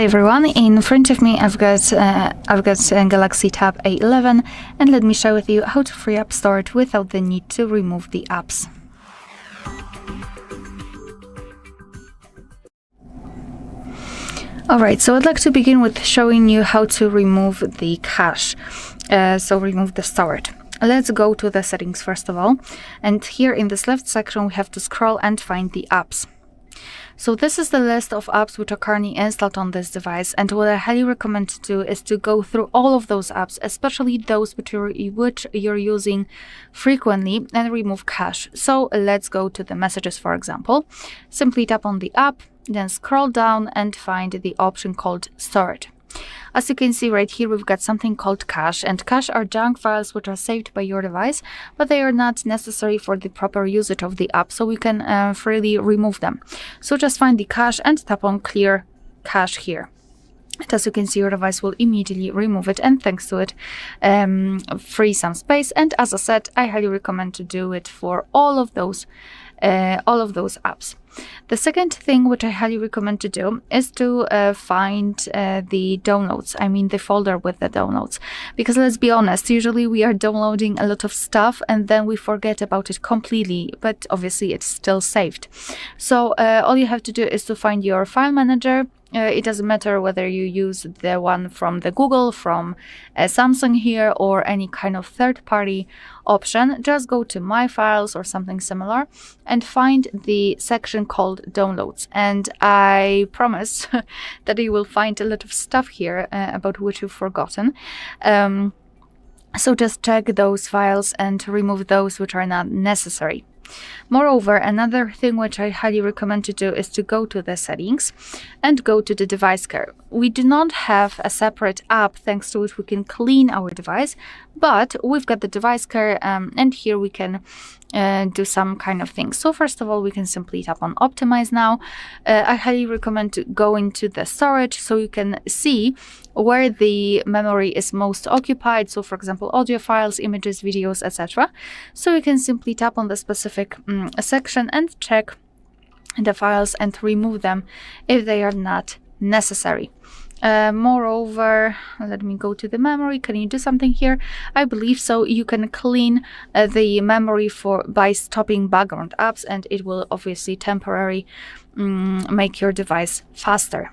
Hi everyone, in front of me I've got Galaxy Tab A11, and let me share with you how to free up storage without the need to remove the apps. Alright, so I'd like to begin with showing you how to remove the cache, so remove the storage. Let's go to the settings first of all, and here in this left section we have to scroll and find the apps. So this is the list of apps which are currently installed on this device, and what I highly recommend to do is to go through all of those apps, especially those which you're using frequently, and remove cache. So let's go to the messages, for example. Simply tap on the app, then scroll down and find the option called storage. As you can see right here, we've got something called cache, and cache are junk files which are saved by your device, but they are not necessary for the proper usage of the app, so we can freely remove them. So just find the cache and tap on clear cache here. And as you can see, your device will immediately remove it, and thanks to it, free some space. And as I said, I highly recommend to do it for all of those apps. The second thing which I highly recommend to do is to find the downloads, I mean the folder with the downloads, because let's be honest, usually we are downloading a lot of stuff and then we forget about it completely, but obviously it's still saved. So all you have to do is to find your file manager. It doesn't matter whether you use the one from the Google, from Samsung here, or any kind of third-party option. Just go to My Files or something similar and find the section called Downloads. And I promise that you will find a lot of stuff here about which you've forgotten. So just check those files and remove those which are not necessary. Moreover, another thing which I highly recommend to do is to go to the settings and go to the device care. We do not have a separate app thanks to which we can clean our device, but we've got the device care, and here we can do some kind of things. So first of all, we can simply tap on optimize now. I highly recommend to go into the storage so you can see where the memory is most occupied. So for example, audio files, images, videos, etc. So you can simply tap on the specific section and check the files and remove them if they are not necessary. Moreover, let me go to the memory. Can you do something here? I believe so. You can clean the memory by stopping background apps, and it will obviously temporarily make your device faster.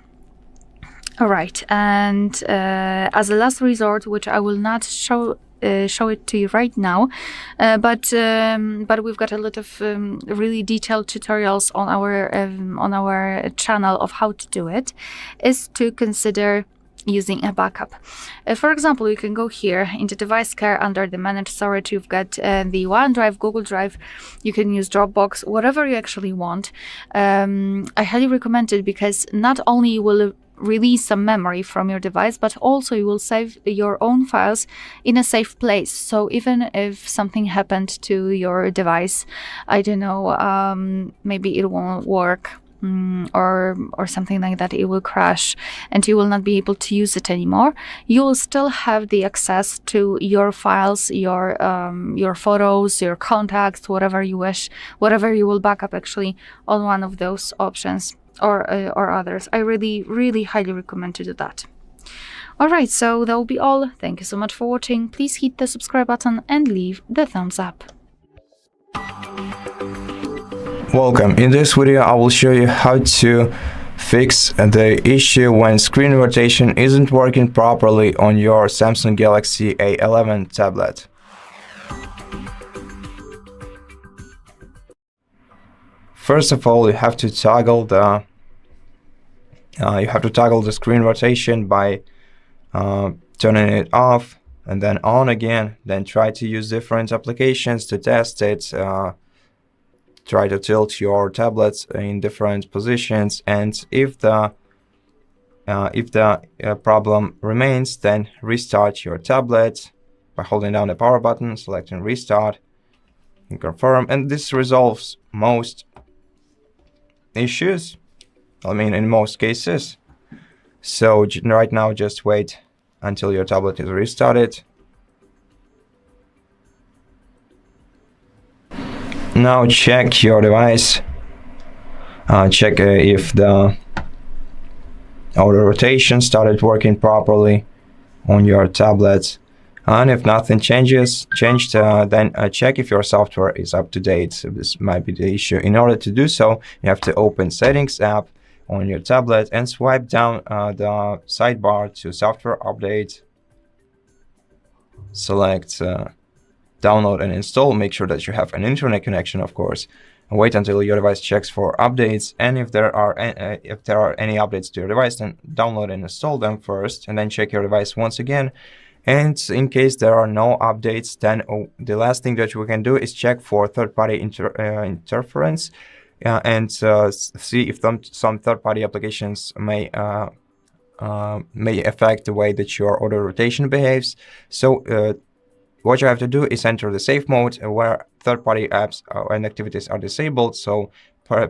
All right, and as a last resort, which I will not show it to you right now, but we've got a lot of really detailed tutorials on our channel of how to do it, is to consider using a backup. For example, you can go here into device care. Under the managed storage, you've got the OneDrive, Google Drive. You can use Dropbox, whatever you actually want. I highly recommend it because not only will release some memory from your device, but also you will save your own files in a safe place. So even if something happened to your device, I don't know, maybe it won't work, or something like that, it will crash and you will not be able to use it anymore, you will still have the access to your files, your photos, your contacts, whatever you wish, whatever you will back up actually on one of those options or others. I really highly recommend to do that. Alright, so that will be all. Thank you so much for watching. Please hit the subscribe button and leave the thumbs up. Welcome. In this video I will show you how to fix the issue when screen rotation isn't working properly on your Samsung Galaxy A11 tablet. First of all, you have to toggle the screen rotation by turning it off and then on again. Then try to use different applications to test it. Try to tilt your tablets in different positions, and if the problem remains, then restart your tablet by holding down the power button, selecting restart, and confirm. And this resolves most issues, I mean in most cases. So right now just wait until your tablet is restarted. Now check your device, check if the auto rotation started working properly on your tablet. And if nothing changed, then check if your software is up to date. So this might be the issue. In order to do so, you have to open Settings app on your tablet and swipe down the sidebar to Software Update. Select Download and Install. Make sure that you have an internet connection, of course. And wait until your device checks for updates. And if there are any updates to your device, then download and install them first, and then check your device once again. And in case there are no updates, then the last thing that we can do is check for third-party interference and see if some third-party applications may affect the way that your auto rotation behaves. So what you have to do is enter the safe mode where third-party apps and activities are disabled. So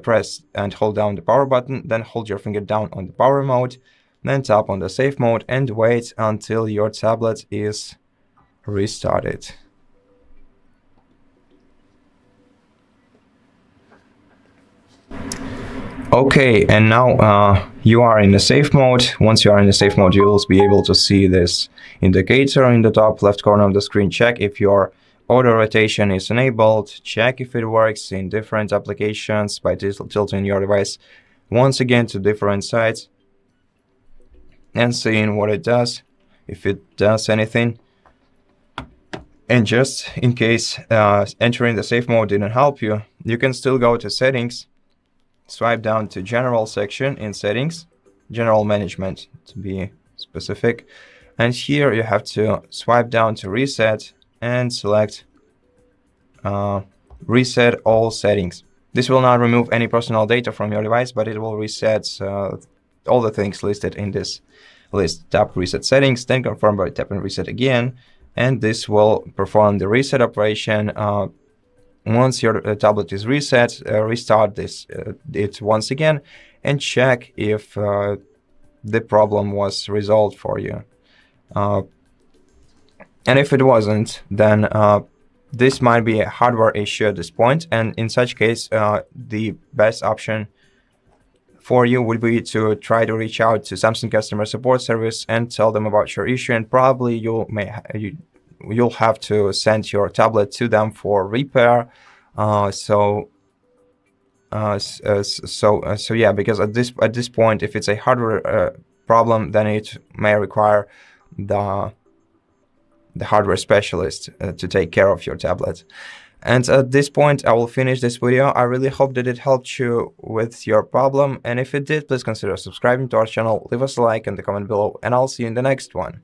press and hold down the power button, then hold your finger down on the power mode, then tap on the safe mode and wait until your tablet is restarted. Okay, and now you are in the safe mode. Once you are in the safe mode, you will be able to see this indicator in the top left corner of the screen. Check if your auto rotation is enabled. Check if it works in different applications by tilting your device once again to different sides and seeing what it does, if it does anything. And just in case entering the safe mode didn't help you, you can still go to Settings, swipe down to General section in Settings, General Management to be specific. And here you have to swipe down to Reset and select Reset All Settings. This will not remove any personal data from your device, but it will reset all the things listed in this list. Tap Reset Settings, then confirm by tapping Reset again, and this will perform the reset operation. Once your tablet is reset, restart it once again and check if the problem was resolved for you. And if it wasn't, then this might be a hardware issue at this point, and in such case, the best option for you would be to try to reach out to Samsung customer support service and tell them about your issue, and probably you'll have to send your tablet to them for repair. So yeah, because at this point, if it's a hardware problem, then it may require the hardware specialist to take care of your tablet. And at this point, I will finish this video. I really hope that it helped you with your problem. And if it did, please consider subscribing to our channel, leave us a like and a comment below, and I'll see you in the next one.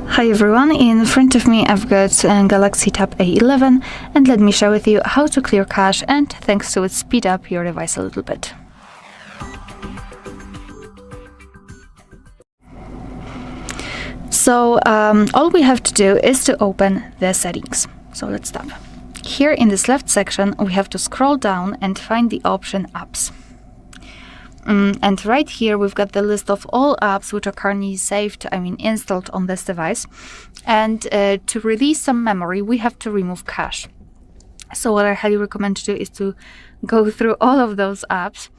Hi everyone, in front of me I've got Galaxy Tab A11, and let me share with you how to clear cache and thanks to it speed up your device a little bit. So all we have to do is to open the settings. So let's stop. Here in this left section we have to scroll down and find the option Apps. And right here we've got the list of all apps which are currently installed on this device. And to release some memory, we have to remove cache. So what I highly recommend to do is to go through all of those apps,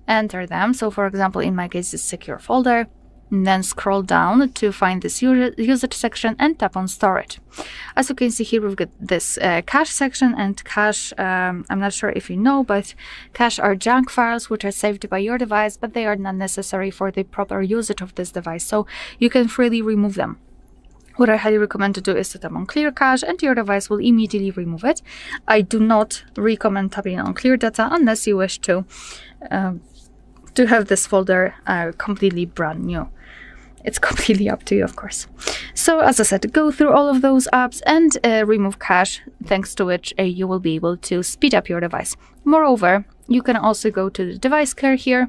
enter them. So for example, in my case, it's Secure Folder. And then scroll down to find this usage section and tap on Storage. As you can see here, we've got this cache section, and cache, I'm not sure if you know, but cache are junk files which are saved by your device, but they are not necessary for the proper usage of this device, so you can freely remove them. What I highly recommend to do is to tap on Clear Cache, and your device will immediately remove it. I do not recommend tapping on Clear Data unless you wish to have this folder completely brand new. It's completely up to you, of course. So as I said, go through all of those apps and remove cache, thanks to which you will be able to speed up your device. Moreover, you can also go to the device clear here.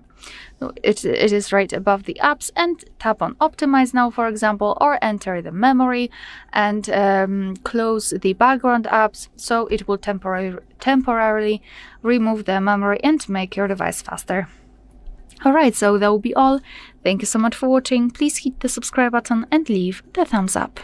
It is right above the apps, and tap on Optimize Now, for example, or enter the memory and close the background apps, so it will temporarily remove the memory and make your device faster. Alright, so that will be all. Thank you so much for watching. Please hit the subscribe button and leave the thumbs up.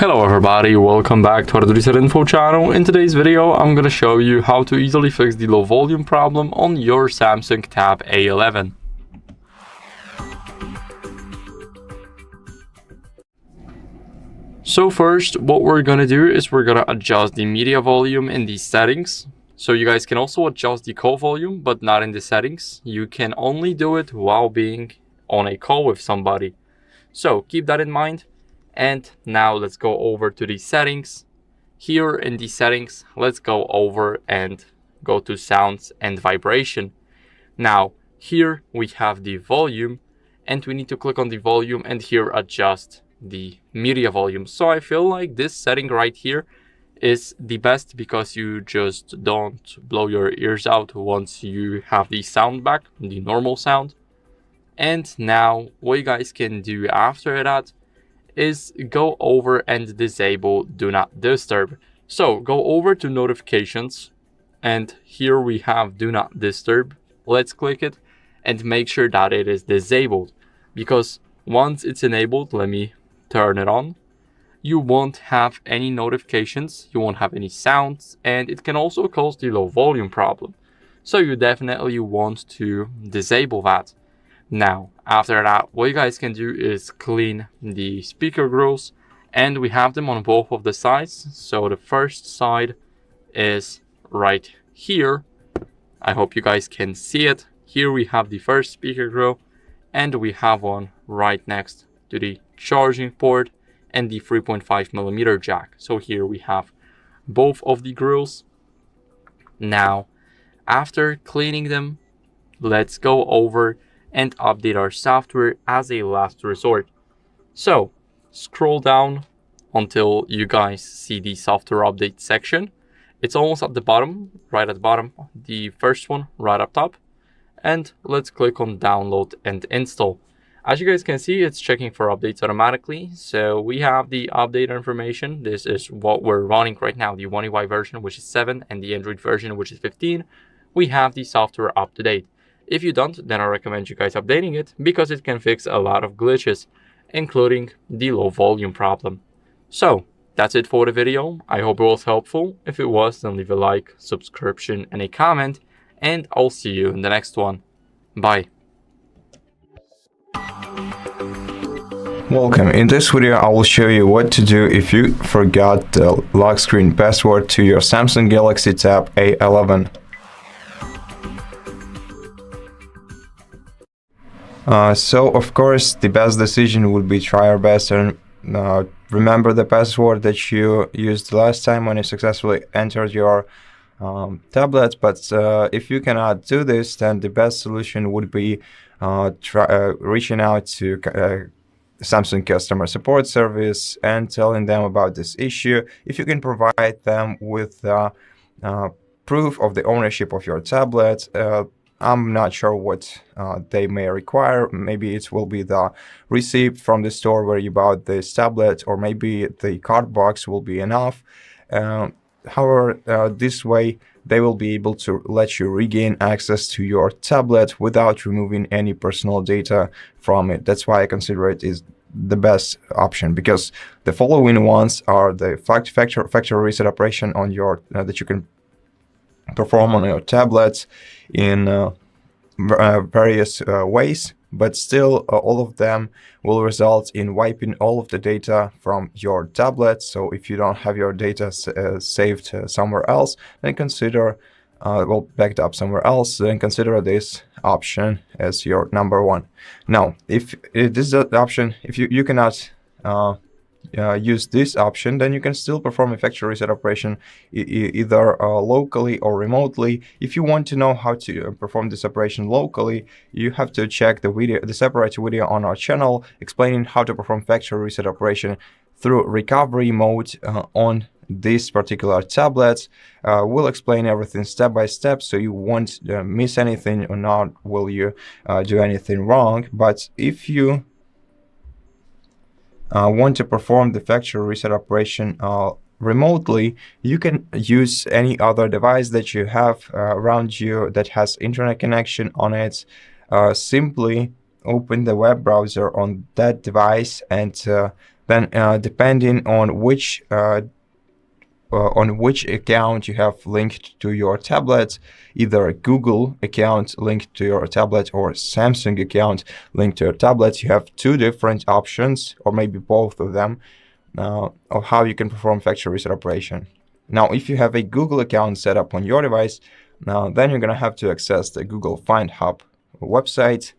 Hello everybody, welcome back to HardReset.Info channel. In today's video, I'm gonna show you how to easily fix the low volume problem on your Samsung Tab A11. So first, what we're gonna do is we're gonna adjust the media volume in the settings. So you guys can also adjust the call volume, but not in the settings. You can only do it while being on a call with somebody. So keep that in mind. And now let's go over to the settings. Here in the settings, let's go over and go to sounds and vibration. Now here we have the volume and we need to click on the volume and here adjust the media volume. So I feel like this setting right here is the best because you just don't blow your ears out once you have the sound back, the normal sound. And now what you guys can do after that is go over and disable do not disturb. So go over to notifications and here we have do not disturb. Let's click it and make sure that it is disabled, because once it's enabled, let me turn it on, you won't have any notifications, you won't have any sounds, and it can also cause the low volume problem. So you definitely want to disable that. Now, after that, what you guys can do is clean the speaker grills, and we have them on both of the sides. So the first side is right here. I hope you guys can see it. Here we have the first speaker grill, and we have one right next to the charging port and the 3.5mm jack. So here we have both of the grills. Now, after cleaning them, let's go over and update our software as a last resort. So scroll down until you guys see the software update section. It's almost at the bottom, right at the bottom, the first one right up top. And let's click on download and install. As you guys can see, it's checking for updates automatically. So we have the update information. This is what we're running right now, the One UI version, which is 7, and the Android version, which is 15. We have the software up to date. If you don't, then I recommend you guys updating it because it can fix a lot of glitches, including the low volume problem. So that's it for the video. I hope it was helpful. If it was, then leave a like, subscription, and a comment, and I'll see you in the next one. Bye. Welcome. In this video, I will show you what to do if you forgot the lock screen password to your Samsung Galaxy Tab A11. So of course the best decision would be try your best and remember the password that you used last time when you successfully entered your tablet. But if you cannot do this, then the best solution would be reaching out to Samsung customer support service and telling them about this issue. If you can provide them with proof of the ownership of your tablet, I'm not sure what they may require. Maybe it will be the receipt from the store where you bought this tablet, or maybe the card box will be enough. However, this way they will be able to let you regain access to your tablet without removing any personal data from it. That's why I consider it is the best option, because the following ones are the factory reset operation on your that you can perform on your tablets in various ways, but still all of them will result in wiping all of the data from your tablet. So if you don't have your data saved somewhere else, then consider backed up somewhere else, then consider this option as your number one. Now, if it is the option, if you cannot use this option, then you can still perform a factory reset operation either locally or remotely. If you want to know how to perform this operation locally, you have to check the separate video on our channel explaining how to perform factory reset operation through recovery mode on this particular tablet. We'll explain everything step by step, so you won't miss anything, or not will you do anything wrong. But if you want to perform the factory reset operation remotely, you can use any other device that you have around you that has internet connection on it. Simply open the web browser on that device and Then depending on which account you have linked to your tablet, either a Google account linked to your tablet or Samsung account linked to your tablet, you have two different options, or maybe both of them, of how you can perform factory reset operation. Now, if you have a Google account set up on your device, then you're going to have to access the Google Find Hub website,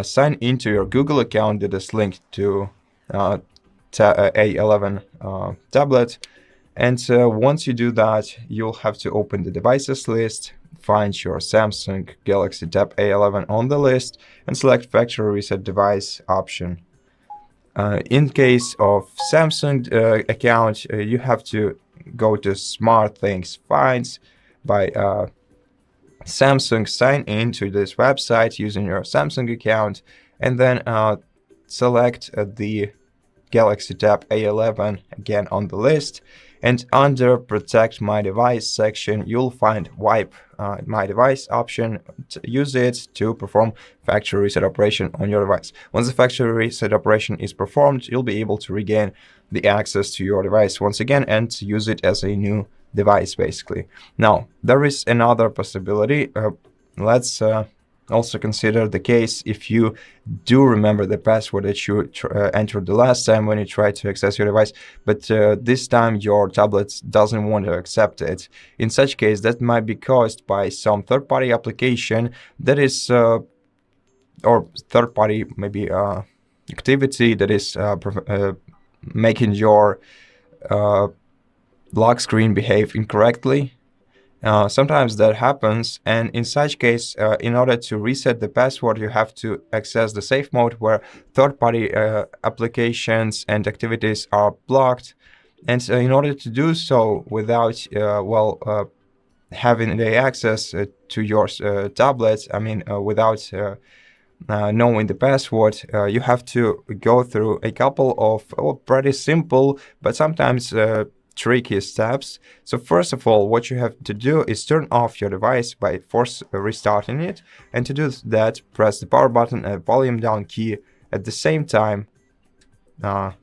sign into your Google account that is linked to A11 tablet. And once you do that, you'll have to open the devices list, find your Samsung Galaxy Tab A11 on the list, and select Factory Reset Device option. In case of Samsung account, you have to go to Smart Things Finds by Samsung, sign in to this website using your Samsung account, and then select the Galaxy Tab A11 again on the list. And under Protect My Device section, you'll find Wipe My Device option. Use it to perform factory reset operation on your device. Once the factory reset operation is performed, you'll be able to regain the access to your device once again and use it as a new device, basically. Now, there is another possibility. Let's also consider the case if you do remember the password that you entered the last time when you tried to access your device, but this time your tablet doesn't want to accept it. In such case, that might be caused by some third-party application that is, or third-party maybe activity that is making your lock screen behave incorrectly. Sometimes that happens, and in such case, in order to reset the password, you have to access the safe mode where third-party applications and activities are blocked. And in order to do so without, having the access to your tablet, without knowing the password, you have to go through a couple of pretty simple, but sometimes tricky steps. So first of all, what you have to do is turn off your device by force restarting it, and to do that, press the power button and volume down key at the same time. Let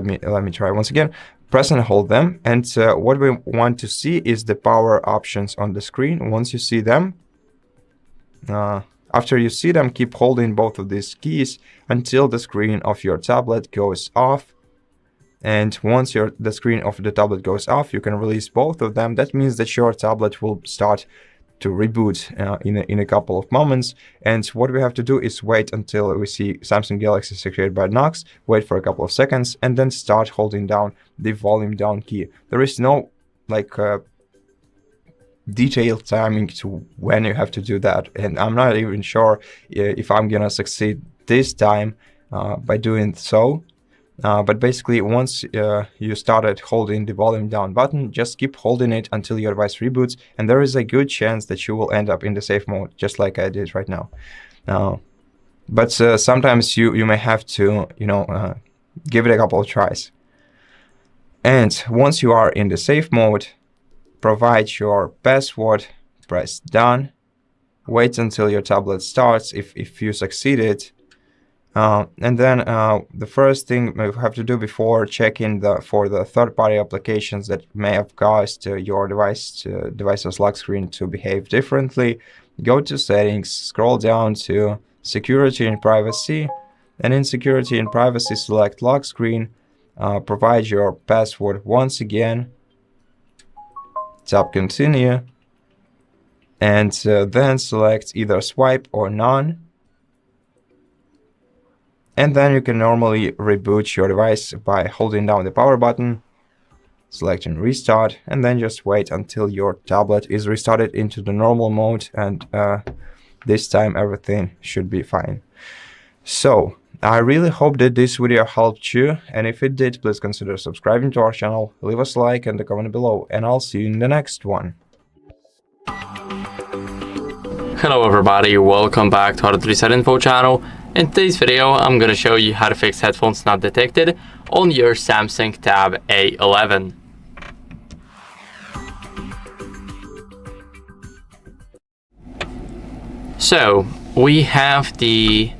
me try once again. Press and hold them, and what we want to see is the power options on the screen. Once you see them, after you see them, keep holding both of these keys until the screen of your tablet goes off. And once the screen of the tablet goes off, you can release both of them. That means that your tablet will start to reboot in a couple of moments. And what we have to do is wait until we see Samsung Galaxy secured by Knox, wait for a couple of seconds, and then start holding down the volume down key. There is no detailed timing to when you have to do that. And I'm not even sure if I'm gonna succeed this time by doing so. But basically, once you started holding the volume down button, just keep holding it until your device reboots, and there is a good chance that you will end up in the safe mode, just like I did right now. But sometimes you may have to, give it a couple of tries. And once you are in the safe mode, provide your password, press done, wait until your tablet starts if you succeeded. And then the first thing you have to do before checking for the third-party applications that may have caused your device's lock screen to behave differently, go to Settings, scroll down to Security and Privacy, and in Security and Privacy, select Lock Screen, provide your password once again, tap Continue, and then select either Swipe or None. And then you can normally reboot your device by holding down the power button, selecting Restart, and then just wait until your tablet is restarted into the normal mode, and this time everything should be fine. So, I really hope that this video helped you, and if it did, please consider subscribing to our channel, leave us a like and a comment below, and I'll see you in the next one. Hello everybody, welcome back to HardReset.Info channel. In today's video, I'm going to show you how to fix headphones not detected on your Samsung Tab A11. So, we have the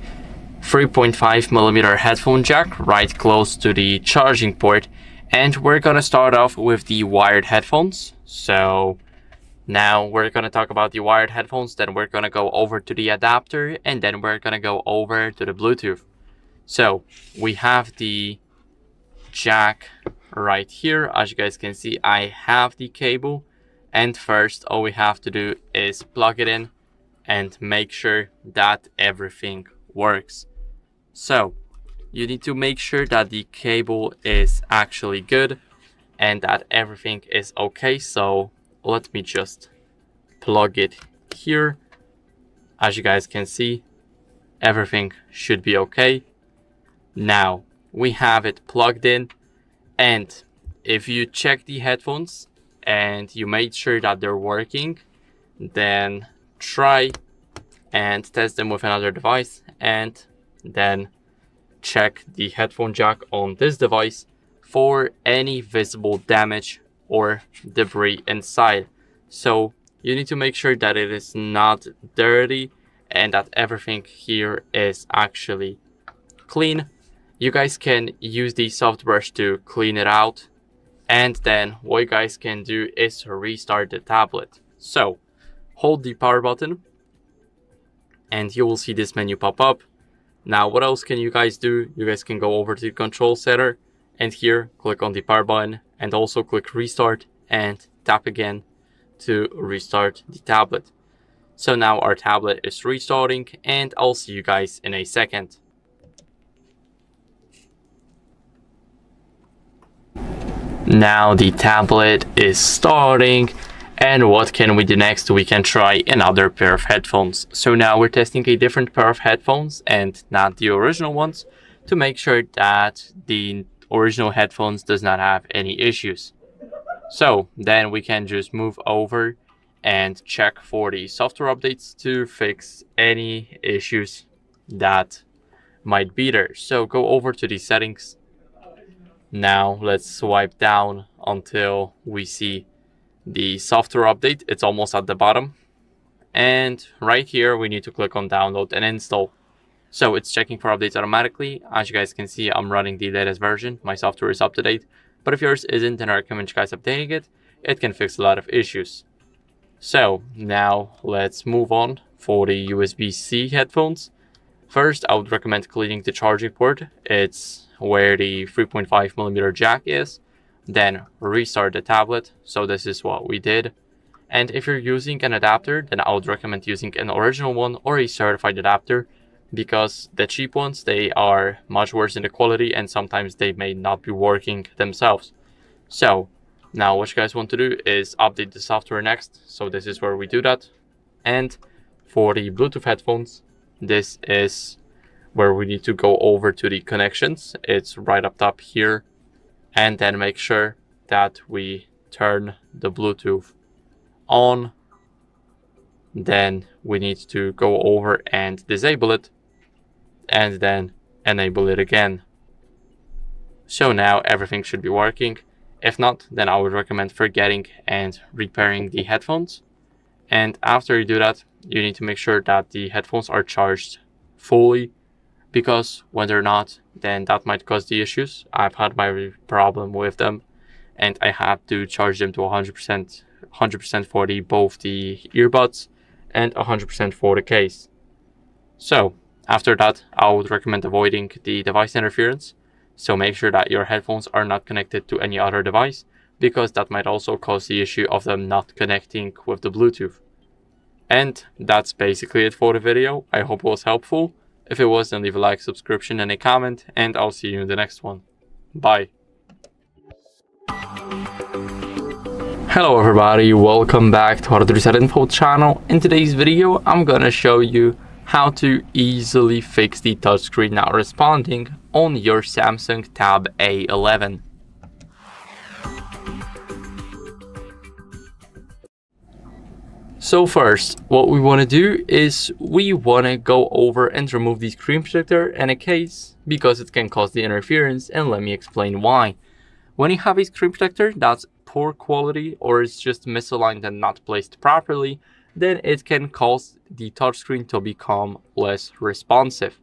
3.5mm headphone jack right close to the charging port, and we're gonna start off with the wired headphones. So now we're gonna talk about the wired headphones, then we're gonna go over to the adapter, and then we're gonna go over to the Bluetooth. So we have the jack right here. As you guys can see, I have the cable, and first all we have to do is plug it in and make sure that everything works. So you need to make sure that the cable is actually good and that everything is okay. So let me just plug it here. As you guys can see, everything should be okay. Now we have it plugged in, and if you check the headphones and you made sure that they're working, then try and test them with another device, and then check the headphone jack on this device for any visible damage or debris inside. So you need to make sure that it is not dirty and that everything here is actually clean. You guys can use the soft brush to clean it out, and then what you guys can do is restart the tablet. So hold the power button and you will see this menu pop up. Now what else can you guys do? You guys can go over to the control center and here click on the power button and also click restart and tap again to restart the tablet. So now our tablet is restarting, and I'll see you guys in a second. Now the tablet is starting, and what can we do next? We can try another pair of headphones. So now we're testing a different pair of headphones and not the original ones, to make sure that the original headphones does not have any issues. So then we can just move over and check for the software updates to fix any issues that might be there. So go over to the settings. Now let's swipe down until we see the software update. It's almost at the bottom, and right here we need to click on download and install. So it's checking for updates automatically. As you guys can see, I'm running the latest version. My software is up to date, but if yours isn't, then I recommend you guys updating it. It can fix a lot of issues. So now let's move on for the USB-C headphones. First, I would recommend cleaning the charging port. It's where the 3.5mm jack is. Then restart the tablet. So this is what we did. And if you're using an adapter, then I would recommend using an original one or a certified adapter, because the cheap ones, they are much worse in the quality and sometimes they may not be working themselves. So now what you guys want to do is update the software next. So this is where we do that. And for the Bluetooth headphones, this is where we need to go over to the connections. It's right up top here, and then make sure that we turn the Bluetooth on. Then we need to go over and disable it and then enable it again. So now everything should be working. If not, then I would recommend forgetting and repairing the headphones. And after you do that, you need to make sure that the headphones are charged fully, because when they're not, then that might cause the issues. I've had my problem with them, and I had to charge them to 100% for both the earbuds and 100% for the case. So after that, I would recommend avoiding the device interference. So make sure that your headphones are not connected to any other device, because that might also cause the issue of them not connecting with the Bluetooth. And that's basically it for the video. I hope it was helpful. If it was, then leave a like, subscription, and a comment, and I'll see you in the next one. Bye. Hello everybody, welcome back to HardReset.Info channel. In today's video, I'm gonna show you how to easily fix the touchscreen not responding on your Samsung Tab A11. So first, what we want to do is we want to go over and remove the screen protector and a case, because it can cause the interference, and let me explain why. When you have a screen protector that's poor quality or is just misaligned and not placed properly, then it can cause the touchscreen to become less responsive.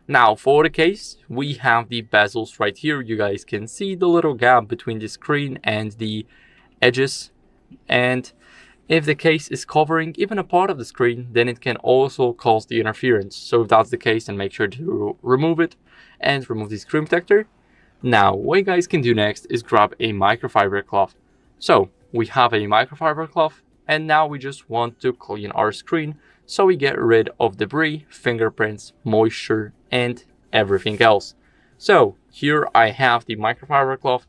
Now for the case, we have the bezels right here. You guys can see the little gap between the screen and the edges, and if the case is covering even a part of the screen, then it can also cause the interference. So if that's the case, then make sure to remove it and remove the screen protector. Now what you guys can do next is grab a microfiber cloth. So we have a microfiber cloth, and now we just want to clean our screen so we get rid of debris, fingerprints, moisture, and everything else. So here I have the microfiber cloth.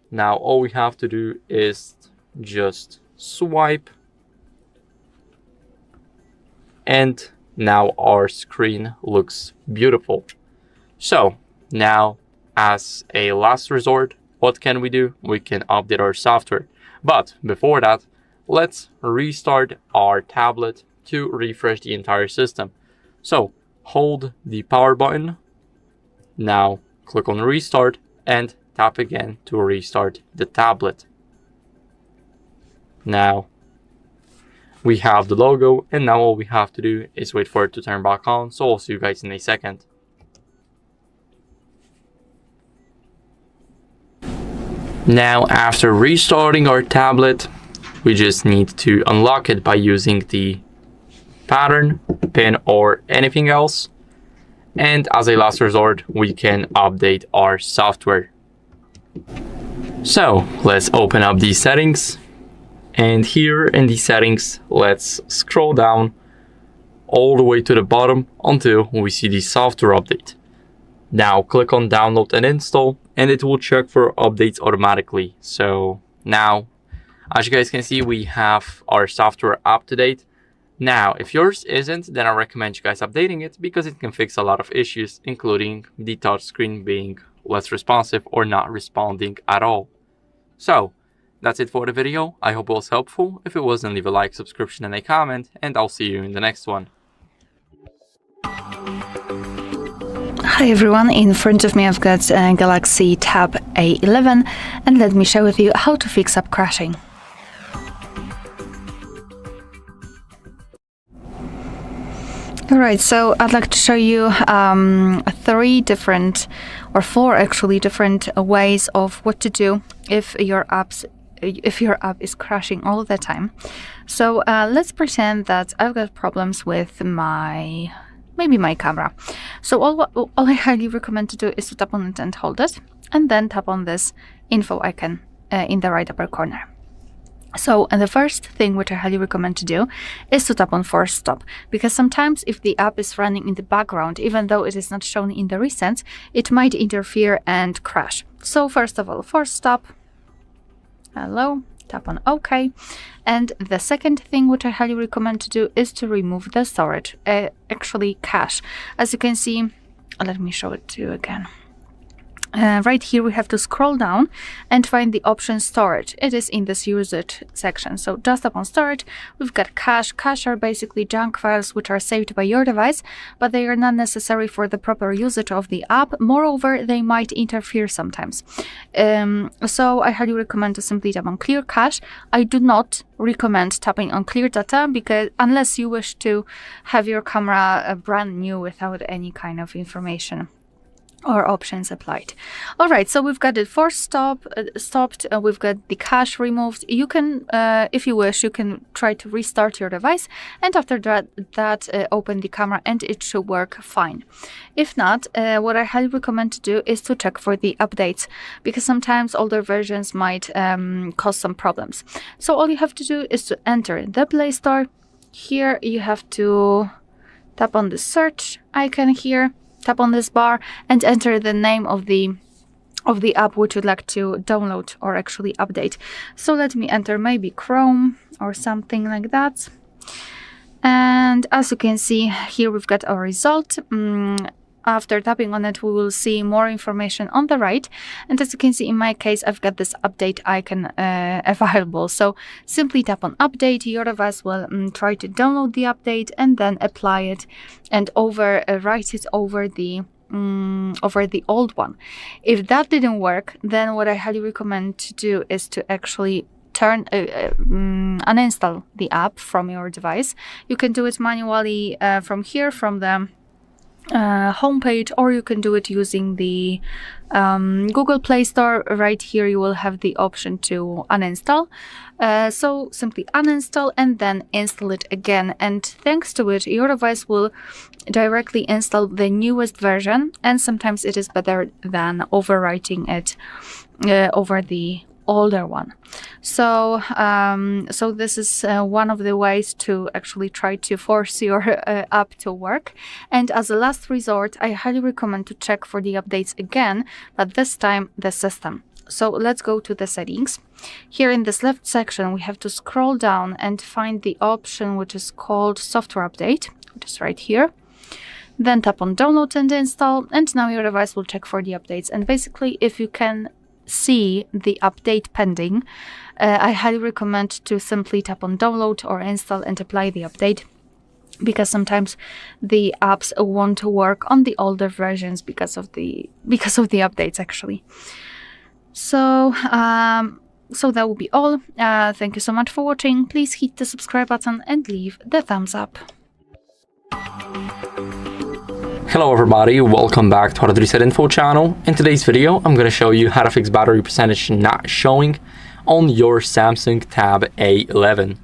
Now all we have to do is just swipe, and now our screen looks beautiful. So now, as a last resort, what can we do? We can update our software. But before that, let's restart our tablet to refresh the entire system. So hold the power button. Now click on restart and tap again to restart the tablet. Now we have the logo, and now all we have to do is wait for it to turn back on. So I'll see you guys in a second. Now after restarting our tablet, we just need to unlock it by using the pattern, pin, or anything else. And as a last resort, we can update our software. So let's open up these settings. And here in the settings, let's scroll down all the way to the bottom until we see the software update. Now click on download and install, and it will check for updates automatically. So now, as you guys can see, we have our software up to date. Now, if yours isn't, then I recommend you guys updating it because it can fix a lot of issues, including the touchscreen being less responsive or not responding at all. So that's it for the video. I hope it was helpful. If it was, then leave a like, subscription, and a comment, and I'll see you in the next one. Hi everyone, in front of me I've got a Galaxy Tab A11, and let me share with you how to fix up crashing. Alright, so I'd like to show you four actually different ways of what to do if your app is crashing all the time. So let's pretend that I've got problems with maybe my camera. So all I highly recommend to do is to tap on it and hold it, and then tap on this info icon in the right upper corner. So the first thing which I highly recommend to do is to tap on force stop, because sometimes if the app is running in the background, even though it is not shown in the recents, it might interfere and crash. So first of all, force stop, hello, tap on OK. And the second thing which I highly recommend to do is to remove the storage, actually cache. As you can see, let me show it to you again. Right here we have to scroll down and find the option storage. It is in this usage section. So just tap on storage. We've got cache. Cache are basically junk files which are saved by your device, but they are not necessary for the proper usage of the app. Moreover, they might interfere sometimes. So I highly recommend to simply tap on clear cache. I do not recommend tapping on clear data, because unless you wish to have your camera brand new without any kind of information or options applied. All right, so we've got it force stopped, we've got the cache removed. You can, if you wish, you can try to restart your device, and after that open the camera, and it should work fine. If not, what I highly recommend to do is to check for the updates, because sometimes older versions might cause some problems. So all you have to do is to enter the Play Store. Here you have to tap on the search icon here, tap on this bar, and enter the name of the app which you'd like to download or actually update. So let me enter maybe Chrome or something like that. And as you can see here, we've got our result. After tapping on it, we will see more information on the right. And as you can see, in my case, I've got this update icon available. So simply tap on update. Your device will try to download the update and then apply it and write it over the old one. If that didn't work, then what I highly recommend to do is to actually uninstall the app from your device. You can do it manually from here, from the homepage, or you can do it using the Google Play Store. Right here you will have the option to uninstall, so simply uninstall and then install it again, and thanks to it your device will directly install the newest version, and sometimes it is better than overwriting it over the older one. So so this is one of the ways to actually try to force your app to work. And as a last resort, I highly recommend to check for the updates again, but this time the system. So let's go to the settings. Here in this left section we have to scroll down and find the option which is called software update, which is right here. Then tap on download and install, and now your device will check for the updates. And basically, if you can see the update pending, I highly recommend to simply tap on download or install and apply the update, because sometimes the apps won't work on the older versions because of the updates actually. So so that will be all. Thank you so much for watching. Please hit the subscribe button and leave the thumbs up. Hello everybody, welcome back to HardReset.Info channel. In today's video, I'm going to show you how to fix battery percentage not showing on your Samsung Tab A11.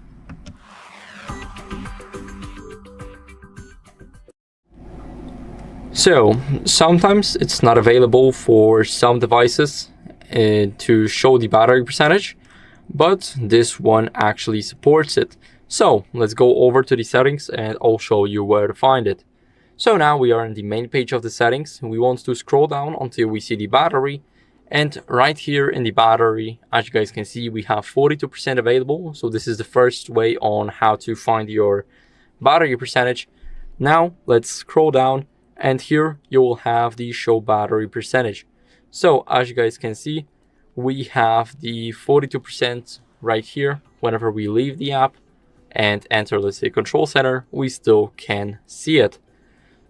So, sometimes it's not available for some devices to show the battery percentage, but this one actually supports it. So, let's go over to the settings and I'll show you where to find it. So now we are in the main page of the settings. We want to scroll down until we see the battery, and right here in the battery, as you guys can see, we have 42% available. So this is the first way on how to find your battery percentage. Now let's scroll down, and here you will have the show battery percentage. So as you guys can see, we have the 42% right here. Whenever we leave the app and enter, let's say, control center, we still can see it.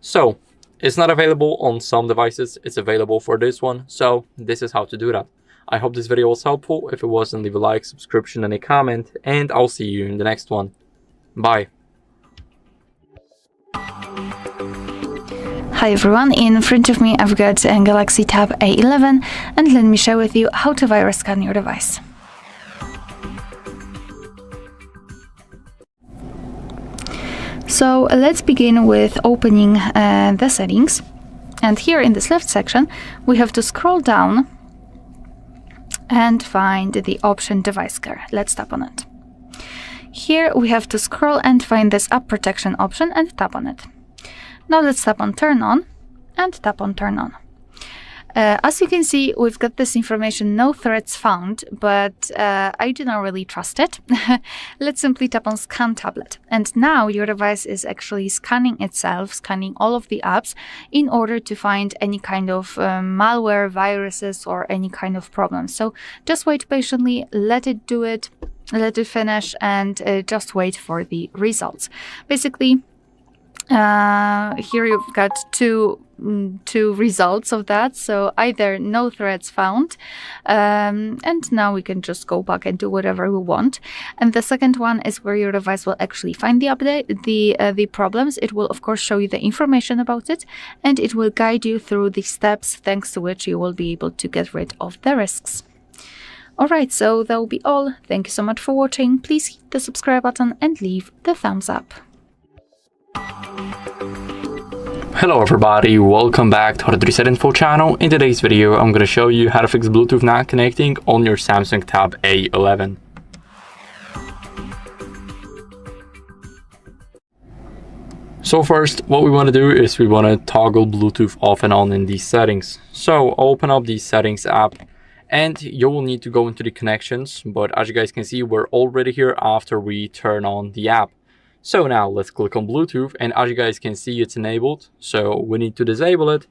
So it's not available on some devices, it's available for this one. So this is how to do that. I hope this video was helpful. If it was, then leave a like, subscription, and a comment, and I'll see you in the next one. Bye. Hi everyone, in front of me I've got a Galaxy Tab A11, and let me share with you how to virus scan your device. So let's begin with opening the settings, and here in this left section we have to scroll down and find the option device care. Let's tap on it. Here we have to scroll and find this app protection option and tap on it. Now let's tap on turn on and tap on turn on. As you can see, we've got this information, no threats found, but I do not really trust it. Let's simply tap on scan tablet. And now your device is actually scanning itself, scanning all of the apps in order to find any kind of malware, viruses, or any kind of problem. So just wait patiently, let it do it, let it finish, and just wait for the results. Basically, here you've got two results of that, so either no threats found, and now we can just go back and do whatever we want. And the second one is where your device will actually find the update, the problems. It will of course show you the information about it, and it will guide you through the steps thanks to which you will be able to get rid of the risks. Alright, so that will be all. Thank you so much for watching. Please hit the subscribe button and leave the thumbs up. Hello everybody, welcome back to HardReset.Info channel. In today's video, I'm going to show you how to fix Bluetooth not connecting on your Samsung Tab A11. So first, what we want to do is we want to toggle Bluetooth off and on in these settings. So open up the settings app, and you will need to go into the connections, but as you guys can see, we're already here after we turn on the app. So now let's click on Bluetooth, and as you guys can see, it's enabled. So we need to disable it,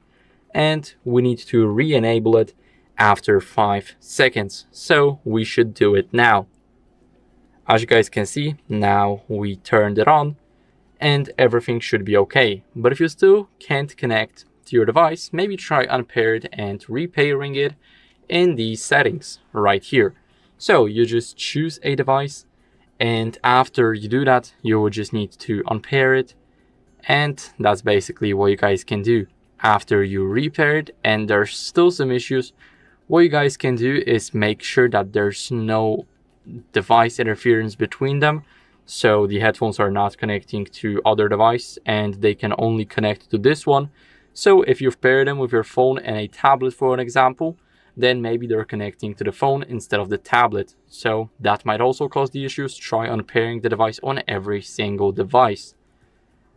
and we need to re-enable it after 5 seconds. So we should do it now. As you guys can see, now we turned it on and everything should be okay. But if you still can't connect to your device, maybe try unpaired and repairing it in these settings right here. So you just choose a device, and after you do that, you will just need to unpair it And that's basically what you guys can do. After you repair it and there's still some issues, what you guys can do is make sure that there's no device interference between them. So the headphones are not connecting to other device and they can only connect to this one. So if you've paired them with your phone and a tablet, for an example, then maybe they're connecting to the phone instead of the tablet. So that might also cause the issues. Try unpairing the device on every single device.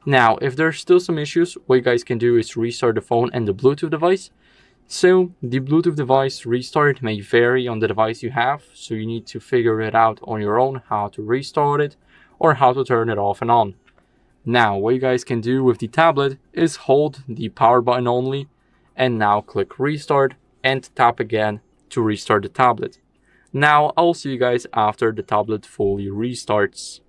Now, if there's still some issues, what you guys can do is restart the phone and the Bluetooth device. So the Bluetooth device restart may vary on the device you have, so you need to figure it out on your own how to restart it or how to turn it off and on. Now, what you guys can do with the tablet is hold the power button only and now click restart and tap again to restart the tablet. Now, I'll see you guys after the tablet fully restarts.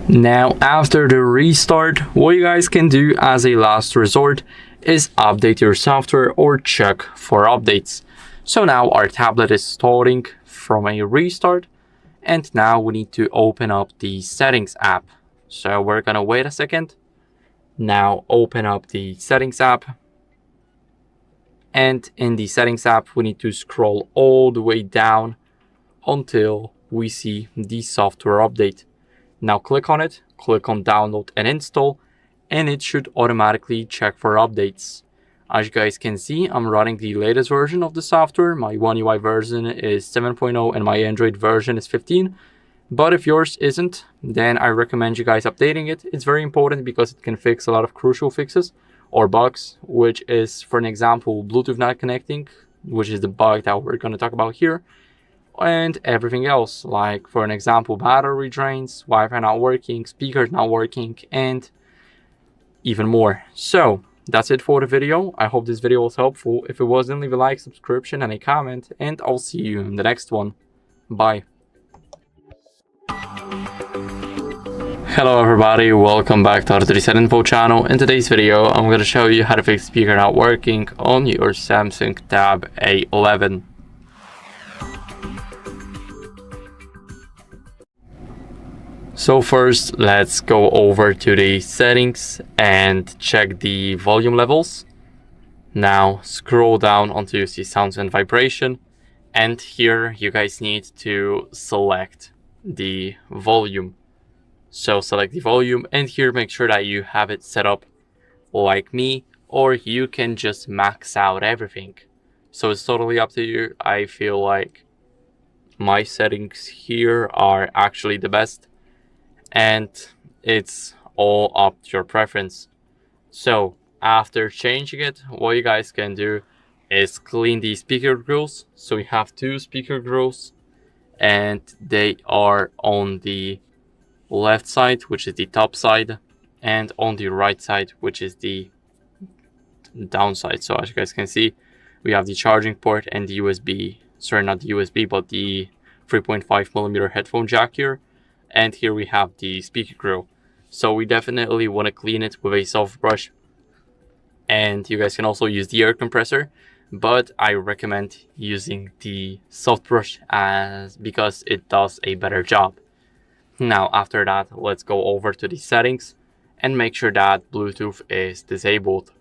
Now, after the restart, what you guys can do as a last resort is update your software or check for updates. So now our tablet is starting from a restart, and now we need to open up the settings app. So we're gonna wait a second. Now open up the settings app, and in the settings app we need to scroll all the way down until we see the software update. Now click on it, click on download and install, and it should automatically check for updates. As you guys can see, I'm running the latest version of the software. My One UI version is 7.0 and my Android version is 15. But if yours isn't, then I recommend you guys updating it. It's very important because it can fix a lot of crucial fixes or bugs, which is, for an example, Bluetooth not connecting, which is the bug that we're going to talk about here, and everything else, like, for an example, battery drains, Wi-Fi not working, speakers not working, and even more. So that's it for the video. I hope this video was helpful. If it wasn't, leave a like, subscription, and a comment, and I'll see you in the next one. Bye. Hello everybody, welcome back to HardReset.Info channel. In today's video, I'm going to show you how to fix speaker not working on your Samsung Tab A11. So first, let's go over to the settings and check the volume levels. Now scroll down until you see sounds and vibration, and here you guys need to select the volume. So select the volume, and here make sure that you have it set up like me, or you can just max out everything. So it's totally up to you. I feel like my settings here are actually the best, and it's all up to your preference. So after changing it, what you guys can do is clean the speaker grills. So we have two speaker grills, and they are on the left side, which is the top side, and on the right side, which is the downside. So as you guys can see, we have the charging port and the USB, sorry, not the USB, but the 3.5mm headphone jack here. And here we have the speaker grill. So we definitely want to clean it with a soft brush. And you guys can also use the air compressor, but I recommend using the soft brush because it does a better job. Now after that, let's go over to the settings and make sure that Bluetooth is disabled.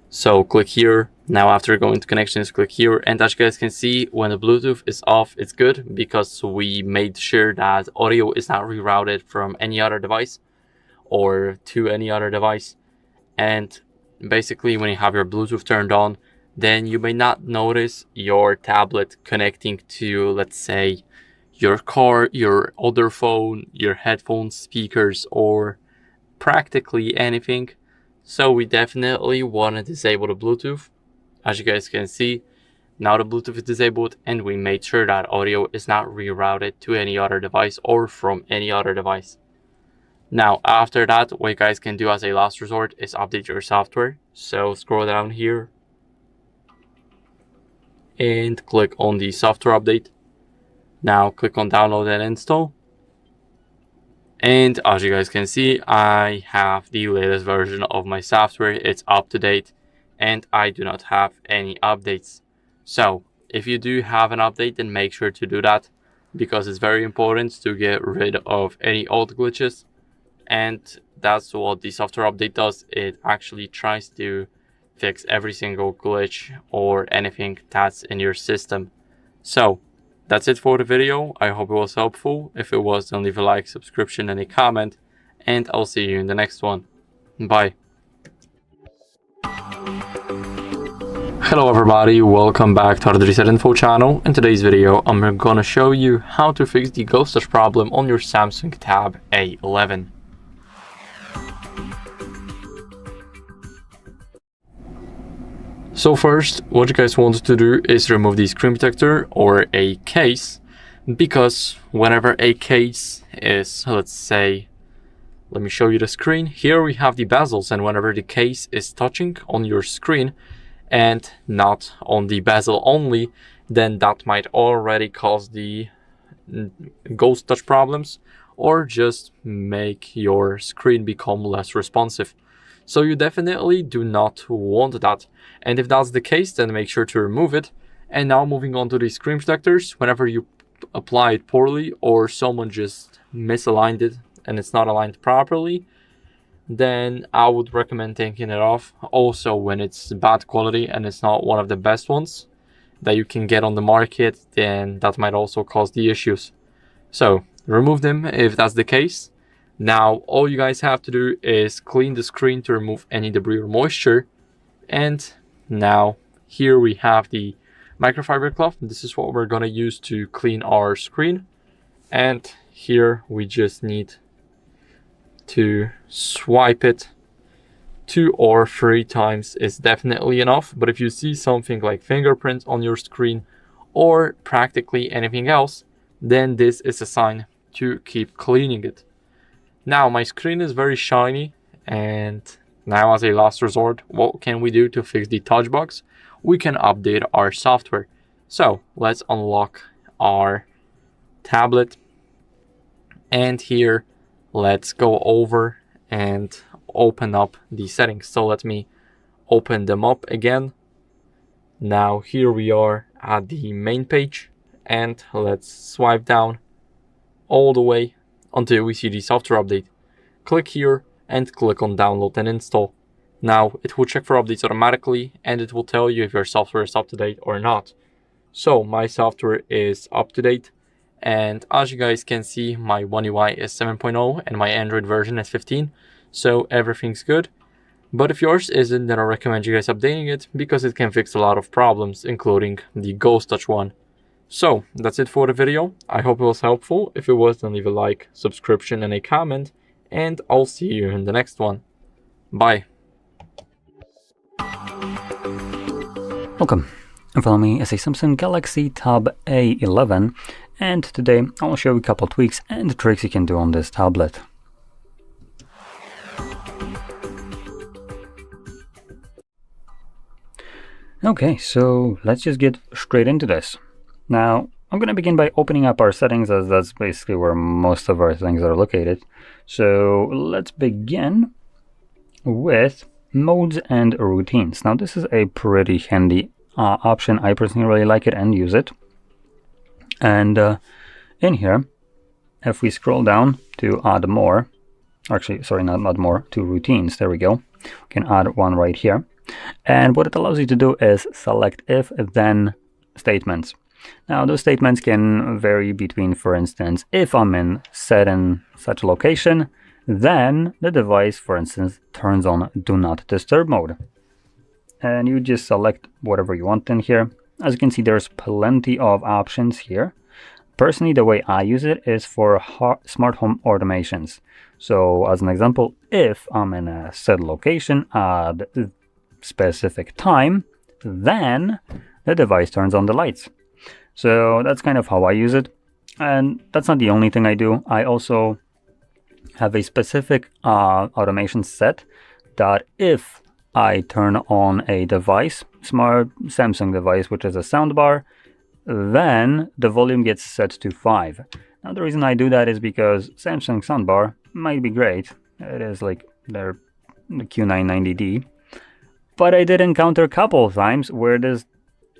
So click here. Now after going to connections, click here, and as you guys can see, when the Bluetooth is off, it's good because we made sure that audio is not rerouted from any other device or to any other device. And basically when you have your Bluetooth turned on, then you may not notice your tablet connecting to, let's say, your car, your other phone, your headphones, speakers, or practically anything. So we definitely want to disable the Bluetooth. As you guys can see, now the Bluetooth is disabled, and we made sure that audio is not rerouted to any other device or from any other device. Now after that, what you guys can do as a last resort is update your software. So scroll down here and click on the software update. Now click on download and install. And as you guys can see, I have the latest version of my software. It's up to date and I do not have any updates. So if you do have an update, then make sure to do that, because it's very important to get rid of any old glitches. And that's what the software update does. It actually tries to fix every single glitch or anything that's in your system. So that's it for the video. I hope it was helpful. If it was, then leave a like, subscription, and a comment, and I'll see you in the next one. Bye. Hello everybody, welcome back to HardReset.Info channel. In today's video, I'm gonna show you how to fix the ghost touch problem on your Samsung Tab A11. So first, what you guys want to do is remove the screen protector or a case, because whenever a case is, let's say, let me show you the screen. Here we have the bezels, and whenever the case is touching on your screen and not on the bezel only, then that might already cause the ghost touch problems or just make your screen become less responsive. So you definitely do not want that. And if that's the case, then make sure to remove it. And now moving on to the screen protectors, whenever you apply it poorly or someone just misaligned it and it's not aligned properly, then I would recommend taking it off. Also, when it's bad quality and it's not one of the best ones that you can get on the market, then that might also cause the issues. So remove them if that's the case. Now all you guys have to do is clean the screen to remove any debris or moisture. And now here we have the microfiber cloth. This is what we're gonna use to clean our screen. And here we just need to swipe it 2 or 3 times is definitely enough. But if you see something like fingerprints on your screen or practically anything else, then this is a sign to keep cleaning it. Now my screen is very shiny, and now as a last resort, what can we do to fix the touch bugs? We can update our software. So let's unlock our tablet, and here let's go over and open up the settings. So let me open them up again. Now here we are at the main page, and let's swipe down all the way until we see the software update. Click here and click on download and install. Now it will check for updates automatically, and it will tell you if your software is up to date or not. So my software is up to date, and as you guys can see, my One UI is 7.0 and my Android version is 15, so everything's good. But if yours isn't, then I recommend you guys updating it, because it can fix a lot of problems, including the ghost touch one. So that's it for the video. I hope it was helpful. If it was, then leave a like, subscription, and a comment, and I'll see you in the next one. Bye. Welcome. In front of me is a Samsung Galaxy Tab A11, and today I'll show you a couple tweaks and tricks you can do on this tablet. Okay, so let's just get straight into this. Now, I'm going to begin by opening up our settings, as that's basically where most of our things are located. So let's begin with modes and routines. Now, this is a pretty handy option. I personally really like it and use it. And in here, if we scroll down to add more, actually, sorry, not add more, to routines, there we go. We can add one right here. And what it allows you to do is select if-then statements. Now, those statements can vary between, for instance, if I'm in such a location, then the device, for instance, turns on Do Not Disturb mode. And you just select whatever you want in here. As you can see, there's plenty of options here. Personally, the way I use it is for smart home automations. So, as an example, if I'm in a said location at a specific time, then the device turns on the lights. So that's kind of how I use it. And that's not the only thing I do. I also have a specific automation set that if I turn on a device, smart Samsung device, which is a soundbar, then the volume gets set to 5. Now the reason I do that is because Samsung soundbar might be great. It is like their Q990D. But I did encounter a couple of times where this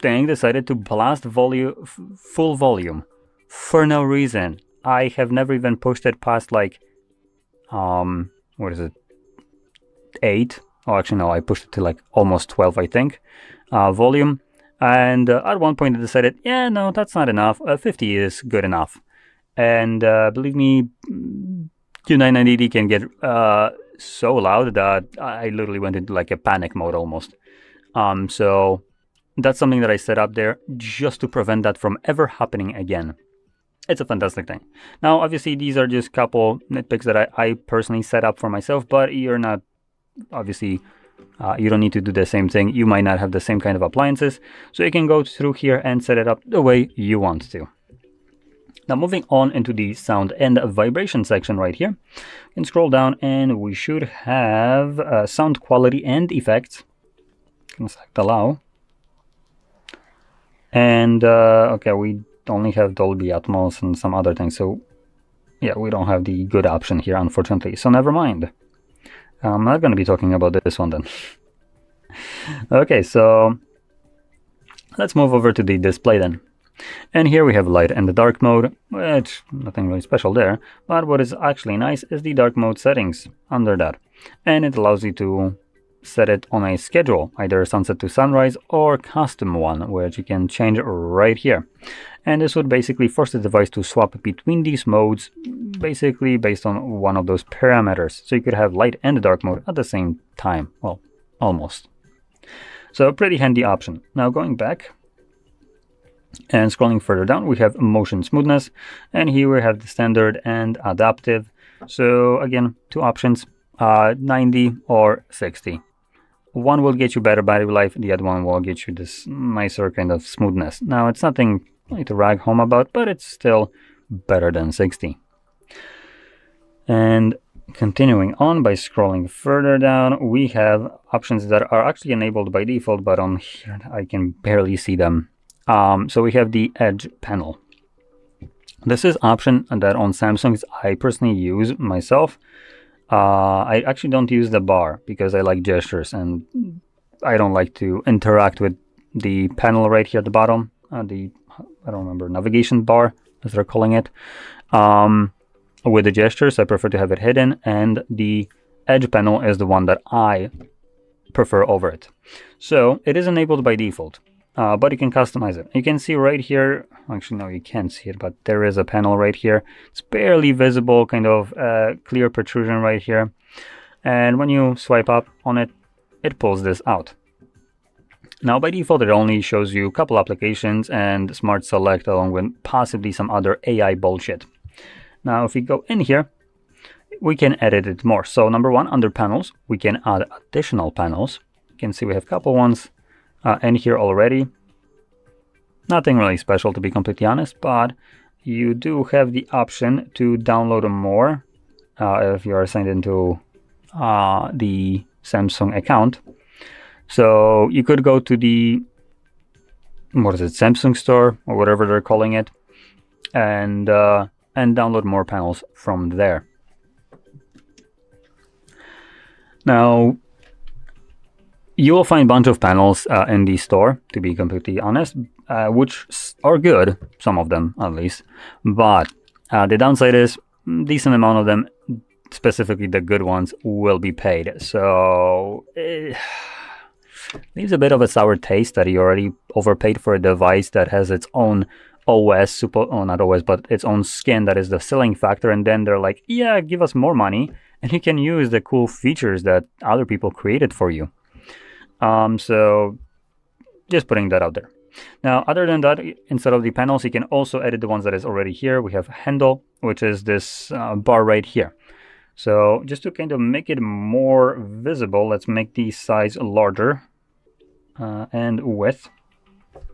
thing decided to blast full volume for no reason. I have never even pushed it past like, what is it, 8? Oh, actually no, I pushed it to like almost 12, I think, volume. And at one point I decided, yeah, no, that's not enough. 50 is good enough. And believe me, Q990D can get so loud that I literally went into like a panic mode almost. So that's something that I set up there just to prevent that from ever happening again. It's a fantastic thing. Now, obviously, these are just a couple nitpicks that I personally set up for myself, but you're not, obviously, you don't need to do the same thing. You might not have the same kind of appliances, so you can go through here and set it up the way you want to. Now, moving on into the sound and vibration section right here, you can scroll down and we should have sound quality and effects. I'm going to select allow. And, okay, we only have Dolby Atmos and some other things, so yeah, we don't have the good option here, unfortunately, so never mind. I'm not going to be talking about this one then. Okay, so let's move over to the display then. And here we have light and the dark mode, which nothing really special there, but what is actually nice is the dark mode settings under that. And it allows you to set it on a schedule, either sunset to sunrise or custom one, which you can change right here. And this would basically force the device to swap between these modes, basically based on one of those parameters. So you could have light and dark mode at the same time. Well, almost. So a pretty handy option. Now going back and scrolling further down, we have motion smoothness. And here we have the standard and adaptive. So again, two options, 90 or 60. One will get you better battery life, the other one will get you this nicer kind of smoothness. Now, it's nothing really to rag home about, but it's still better than 60. And continuing on by scrolling further down, we have options that are actually enabled by default, but on here I can barely see them. So we have the edge panel. This is option that on Samsungs I personally use myself. I actually don't use the bar because I like gestures and I don't like to interact with the panel right here at the bottom, I don't remember, navigation bar as they're calling it. With the gestures I prefer to have it hidden, and the edge panel is the one that I prefer over it. So it is enabled by default, but you can customize it. You can see right here, actually no, you can't see it, but there is a panel right here. It's barely visible, kind of clear protrusion right here. And when you swipe up on it, it pulls this out. Now by default it only shows you a couple applications and Smart Select along with possibly some other AI bullshit. Now if we go in here, we can edit it more. So number one, under panels, we can add additional panels. You can see we have a couple ones in here already. Nothing really special, to be completely honest, but you do have the option to download more if you are signed into the Samsung account. So you could go to the, what is it, Samsung store or whatever they're calling it, and download more panels from there. Now, you will find a bunch of panels in the store, to be completely honest, which are good, some of them at least, but the downside is decent amount of them, specifically the good ones, will be paid. So it leaves a bit of a sour taste that you already overpaid for a device that has its own OS, not OS, but its own skin that is the selling factor, and then they're like, yeah, give us more money and you can use the cool features that other people created for you. So just putting that out there. Now, other than that, instead of the panels, you can also edit the ones that is already here. We have handle, which is this bar right here. So just to kind of make it more visible, let's make the size larger and width.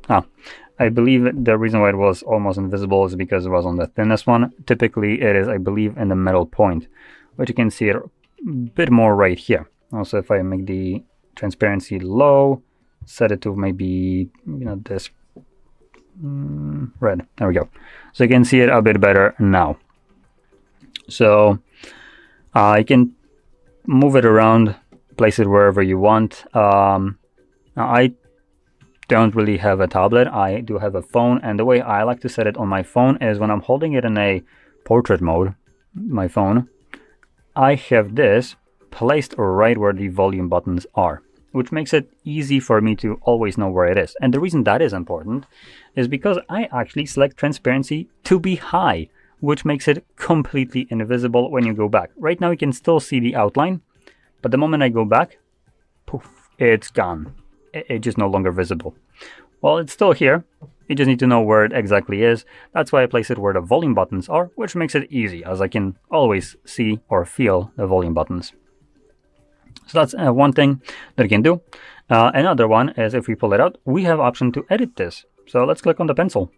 I believe the reason why it was almost invisible is because it was on the thinnest one. Typically, it is, I believe, in the middle point, but you can see it a bit more right here. Also, if I make the transparency low, set it to maybe, this red. There we go. So you can see it a bit better now. So you can move it around, place it wherever you want. Now I don't really have a tablet. I do have a phone, and the way I like to set it on my phone is when I'm holding it in a portrait mode, my phone, I have this placed right where the volume buttons are, which makes it easy for me to always know where it is. And the reason that is important is because I actually select transparency to be high, which makes it completely invisible when you go back. Right now you can still see the outline, but the moment I go back, poof, it's gone. It's just no longer visible. Well, it's still here. You just need to know where it exactly is. That's why I place it where the volume buttons are, which makes it easy, as I can always see or feel the volume buttons. So that's one thing that you can do. Another one is if we pull it out, we have option to edit this. So let's click on the pencil.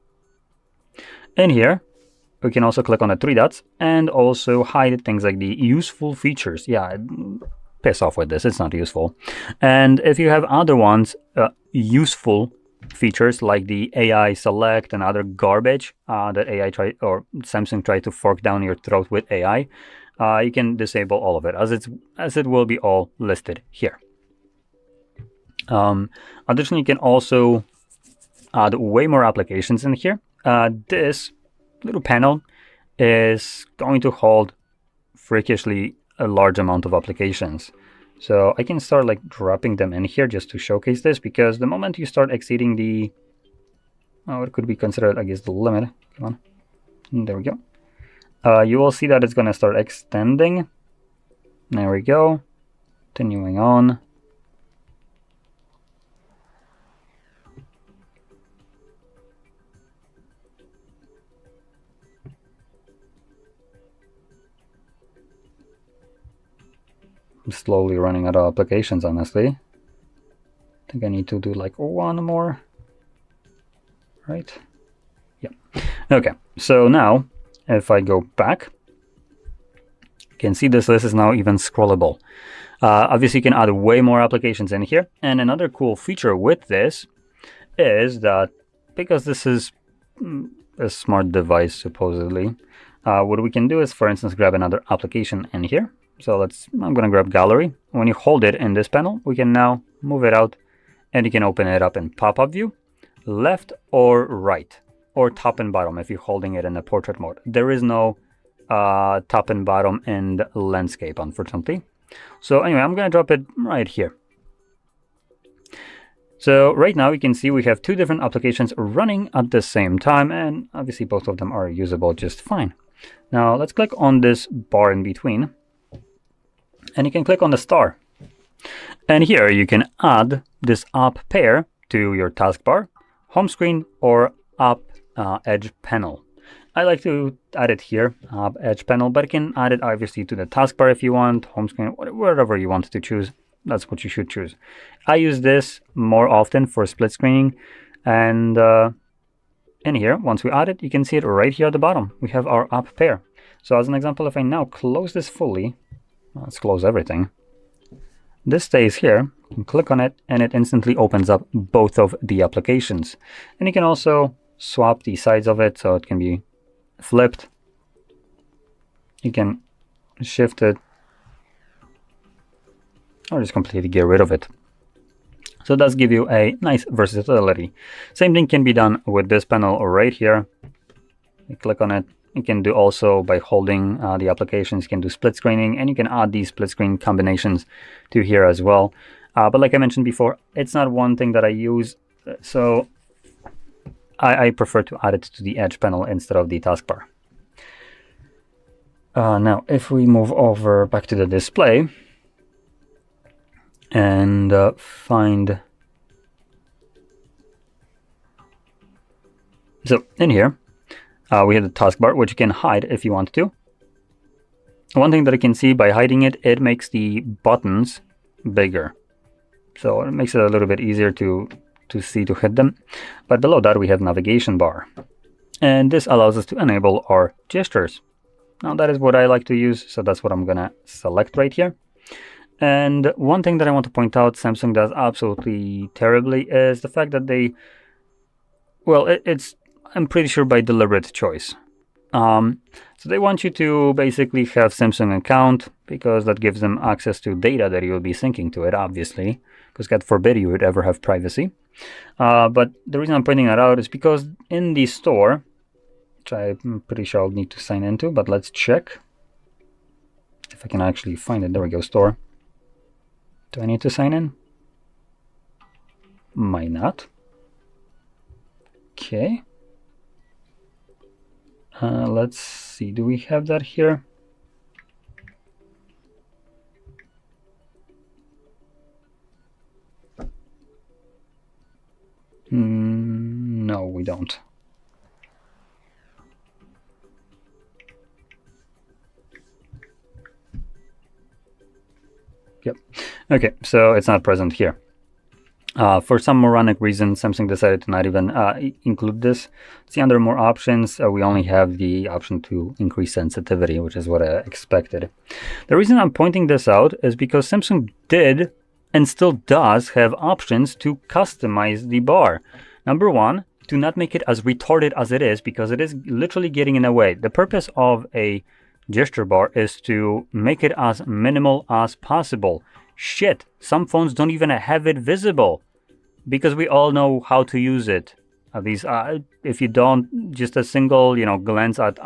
In here, we can also click on the three dots and also hide things like the useful features. Yeah, piss off with this, it's not useful. And if you have other ones, useful features like the AI select and other garbage that Samsung tried to fork down your throat with AI, you can disable all of it, as it will be all listed here. Additionally, you can also add way more applications in here. This little panel is going to hold freakishly a large amount of applications. So I can start like dropping them in here just to showcase this, because the moment you start exceeding the, it could be considered, I guess, the limit. Come on, and there we go. You will see that it's going to start extending. There we go. Continuing on. I'm slowly running out of applications, honestly. I think I need to do like one more. Right? Yeah. Okay, so now if I go back, you can see this list is now even scrollable. Obviously, you can add way more applications in here. And another cool feature with this is that because this is a smart device, supposedly, what we can do is, for instance, grab another application in here. So I'm going to grab gallery. When you hold it in this panel, we can now move it out and you can open it up in pop-up view, left or right, or top and bottom if you're holding it in the portrait mode. There is no top and bottom in the landscape, unfortunately. So anyway, I'm going to drop it right here. So right now you can see we have two different applications running at the same time, and obviously both of them are usable just fine. Now let's click on this bar in between. And you can click on the star. And here you can add this up pair to your taskbar, home screen, or up edge panel. I like to add it here, up edge panel, but you can add it obviously to the taskbar if you want, home screen, whatever you want to choose. That's what you should choose. I use this more often for split screening. And in here, once we add it, you can see it right here at the bottom. We have our up pair. So as an example, if I now close this fully, let's close everything. This stays here. You can click on it and it instantly opens up both of the applications. And you can also swap the sides of it so it can be flipped. You can shift it or just completely get rid of it. So it does give you a nice versatility. Same thing can be done with this panel right here. You click on it. You can do also by holding the applications, you can do split screening, and you can add these split screen combinations to here as well. But like I mentioned before, it's not one thing that I use, so I prefer to add it to the edge panel instead of the taskbar. Now, if we move over back to the display and find... So in here, we have the taskbar, which you can hide if you want to. One thing that I can see by hiding it, it makes the buttons bigger. So it makes it a little bit easier to see, to hit them. But below that, we have navigation bar. And this allows us to enable our gestures. Now that is what I like to use, so that's what I'm gonna select right here. And one thing that I want to point out Samsung does absolutely terribly is the fact that they, well, it's I'm pretty sure by deliberate choice. So they want you to basically have Samsung account because that gives them access to data that you will be syncing to it, obviously, because God forbid you would ever have privacy. But the reason I'm pointing that out is because in the store, which I'm pretty sure I'll need to sign into, but let's check if I can actually find it. There we go, store. Do I need to sign in? Might not. Okay. Let's see, do we have that here? No, we don't. Yep. Okay, so it's not present here. For some moronic reason, Samsung decided to not even include this. See, under more options, we only have the option to increase sensitivity, which is what I expected. The reason I'm pointing this out is because Samsung did and still does have options to customize the bar. Number one, to not make it as retarded as it is, because it is literally getting in the way. The purpose of a gesture bar is to make it as minimal as possible. Shit, some phones don't even have it visible, because we all know how to use it. These, if you don't, just a single, glance at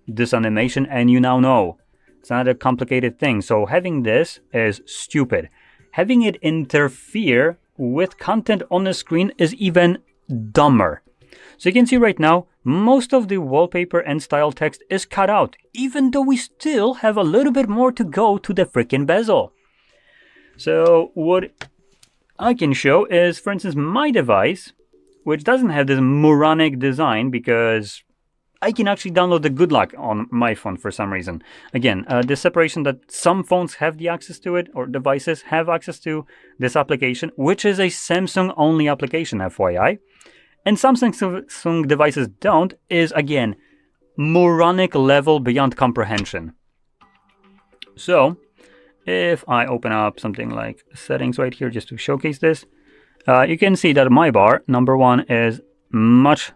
this animation and you now know. It's not a complicated thing. So having this is stupid. Having it interfere with content on the screen is even dumber. So you can see right now, most of the wallpaper and style text is cut out, even though we still have a little bit more to go to the freaking bezel. So what I can show is, for instance, my device, which doesn't have this moronic design, because I can actually download the good luck on my phone for some reason. Again, the separation that some phones have the access to it, or devices have access to this application, which is a Samsung only application, FYI. And Samsung devices don't, is again, moronic level beyond comprehension. So, if I open up something like settings right here just to showcase this, you can see that my bar, number one, is much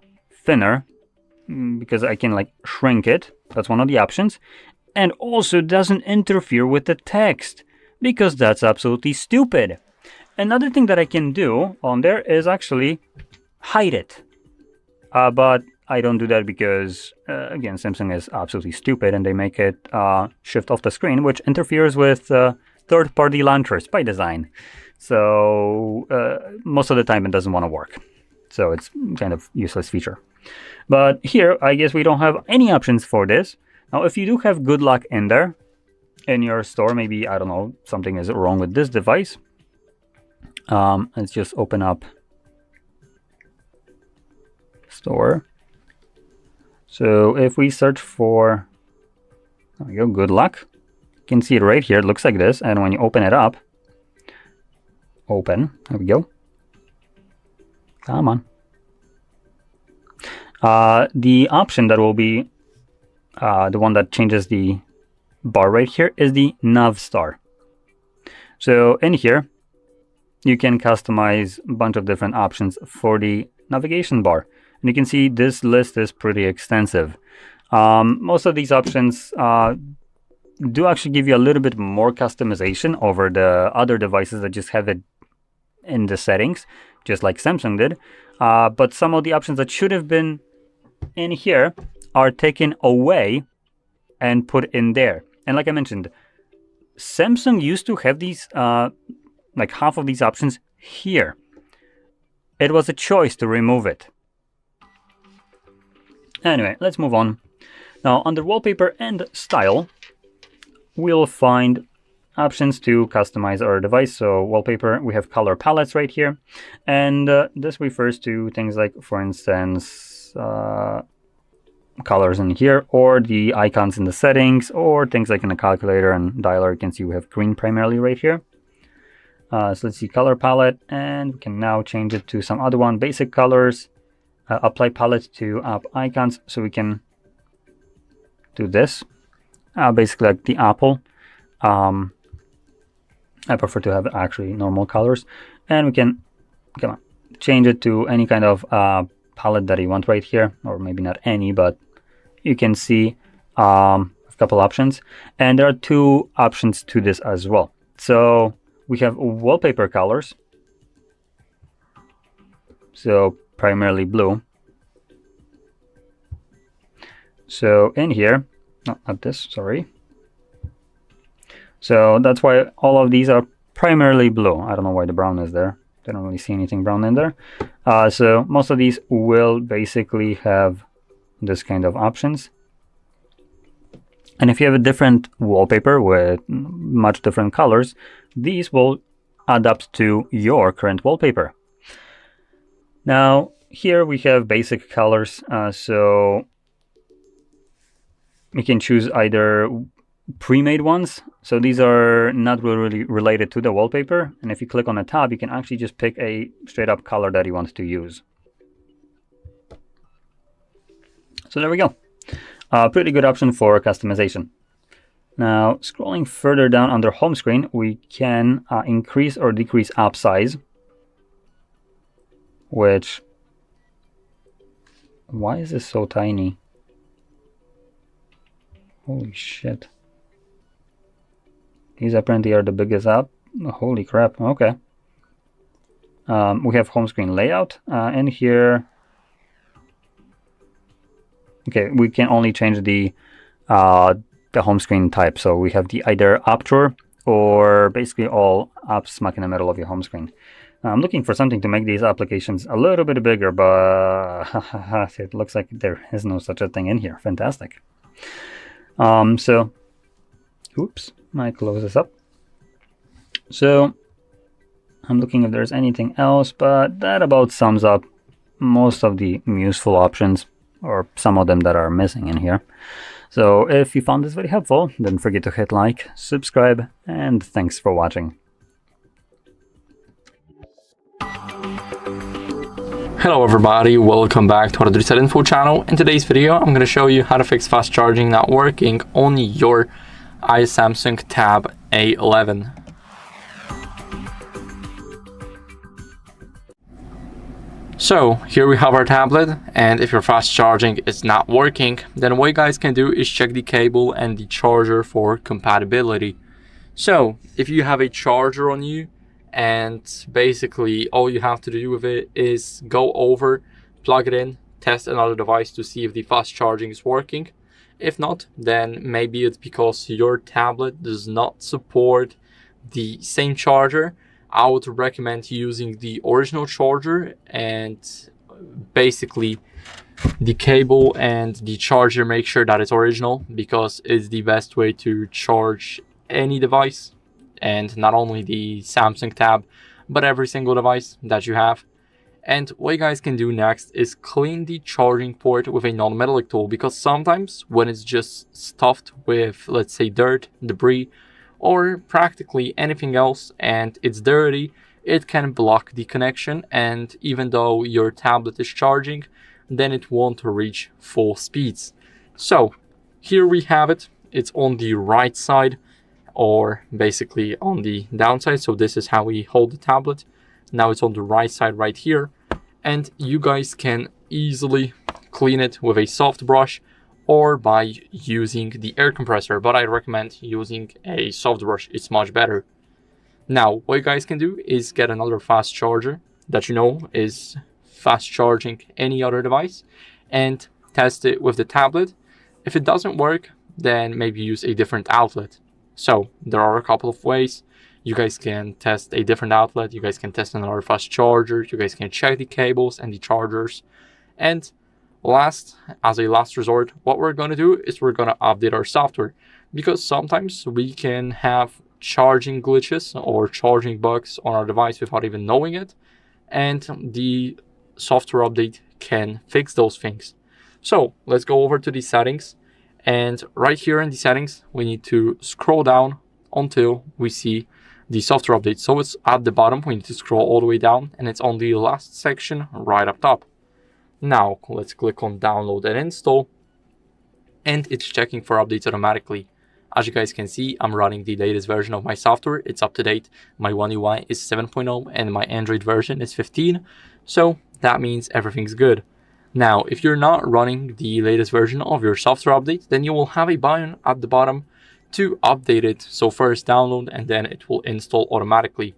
thinner because I can shrink it. That's one of the options. And also doesn't interfere with the text, because that's absolutely stupid. Another thing that I can do on there is actually hide it. But I don't do that because, again, Samsung is absolutely stupid and they make it shift off the screen, which interferes with third-party launchers by design. So most of the time it doesn't want to work. So it's kind of useless feature. But here, I guess we don't have any options for this. Now, if you do have good luck in there, in your store, maybe, I don't know, something is wrong with this device. Let's just open up store. So if we search for, there we go, good luck. You can see it right here. It looks like this. And when you open it up, open, there we go. Come on. The option that will be the one that changes the bar right here is the nav star. So in here, you can customize a bunch of different options for the navigation bar. And you can see this list is pretty extensive. Most of these options do actually give you a little bit more customization over the other devices that just have it in the settings, just like Samsung did. But some of the options that should have been in here are taken away and put in there. And like I mentioned, Samsung used to have these, like half of these options here. It was a choice to remove it. Anyway, let's move on. Now, under wallpaper and style, we'll find options to customize our device. So wallpaper, we have color palettes right here. And this refers to things like, for instance, colors in here, or the icons in the settings, or things like in the calculator and dialer. You can see we have green primarily right here. So let's see color palette, and we can now change it to some other one, basic colors. Apply palette to app icons, so we can do this. Basically like the Apple. I prefer to have actually normal colors. And we can, come on, change it to any kind of palette that you want right here. Or maybe not any, but you can see a couple options. And there are two options to this as well. So we have wallpaper colors. so primarily blue. So in here, not this, sorry. So that's why all of these are primarily blue. I don't know why the brown is there. I don't really see anything brown in there. So most of these will basically have this kind of options. And if you have a different wallpaper with much different colors, these will adapt to your current wallpaper. Now, here we have basic colors, so you can choose either pre-made ones. So these are not really related to the wallpaper. And if you click on a tab, you can actually just pick a straight up color that you want to use. So there we go. Pretty good option for customization. Now, scrolling further down under home screen, we can increase or decrease app size, which, why is this so tiny? Holy shit. These apparently are the biggest app. Holy crap, okay. We have home screen layout, and here, okay, we can only change the home screen type. So we have the either app drawer or basically all apps smack in the middle of your home screen. I'm looking for something to make these applications a little bit bigger, but it looks like there is no such a thing in here. Fantastic. So, oops, might close this up. So I'm looking if there's anything else, but that about sums up most of the useful options, or some of them that are missing in here. So if you found this very helpful, don't forget to hit like, subscribe, and thanks for watching. Hello everybody, welcome back to HardReset.Info channel. In today's video, I'm going to show you how to fix fast charging not working on your Samsung Tab A11. So here we have our tablet, and if your fast charging is not working, then what you guys can do is check the cable and the charger for compatibility. So if you have a charger on you, and basically all you have to do with it is go over, plug it in, test another device to see if the fast charging is working. If not, then maybe it's because your tablet does not support the same charger. I would recommend using the original charger, and basically the cable and the charger, make sure that it's original, because it's the best way to charge any device, and not only the Samsung Tab, but every single device that you have. And what you guys can do next is clean the charging port with a non-metallic tool, because sometimes when it's just stuffed with, let's say, dirt, debris, or practically anything else, and it's dirty, it can block the connection, and even though your tablet is charging, then it won't reach full speeds. So here we have it. It's on the right side, or basically on the downside. So this is how we hold the tablet. Now it's on the right side right here, and you guys can easily clean it with a soft brush or by using the air compressor, but I recommend using a soft brush. It's much better. Now what you guys can do is get another fast charger that you know is fast charging any other device, and test it with the tablet. If it doesn't work, then maybe use a different outlet. So there are a couple of ways. You guys can test a different outlet, you guys can test another fast charger, you guys can check the cables and the chargers. And as a last resort, what we're going to do is we're going to update our software, because sometimes we can have charging glitches or charging bugs on our device without even knowing it, and the software update can fix those things. So let's go over to the settings, and right here in the settings we need to scroll down until we see the software update. So it's at the bottom, we need to scroll all the way down, and it's on the last section right up top. Now let's click on download and install, and it's checking for updates automatically. As you guys can see, I'm running the latest version of my software. It's up to date. My One UI is 7.0 and my Android version is 15. So that means everything's good. Now, if you're not running the latest version of your software update, then you will have a button at the bottom to update it. So first download, and then it will install automatically.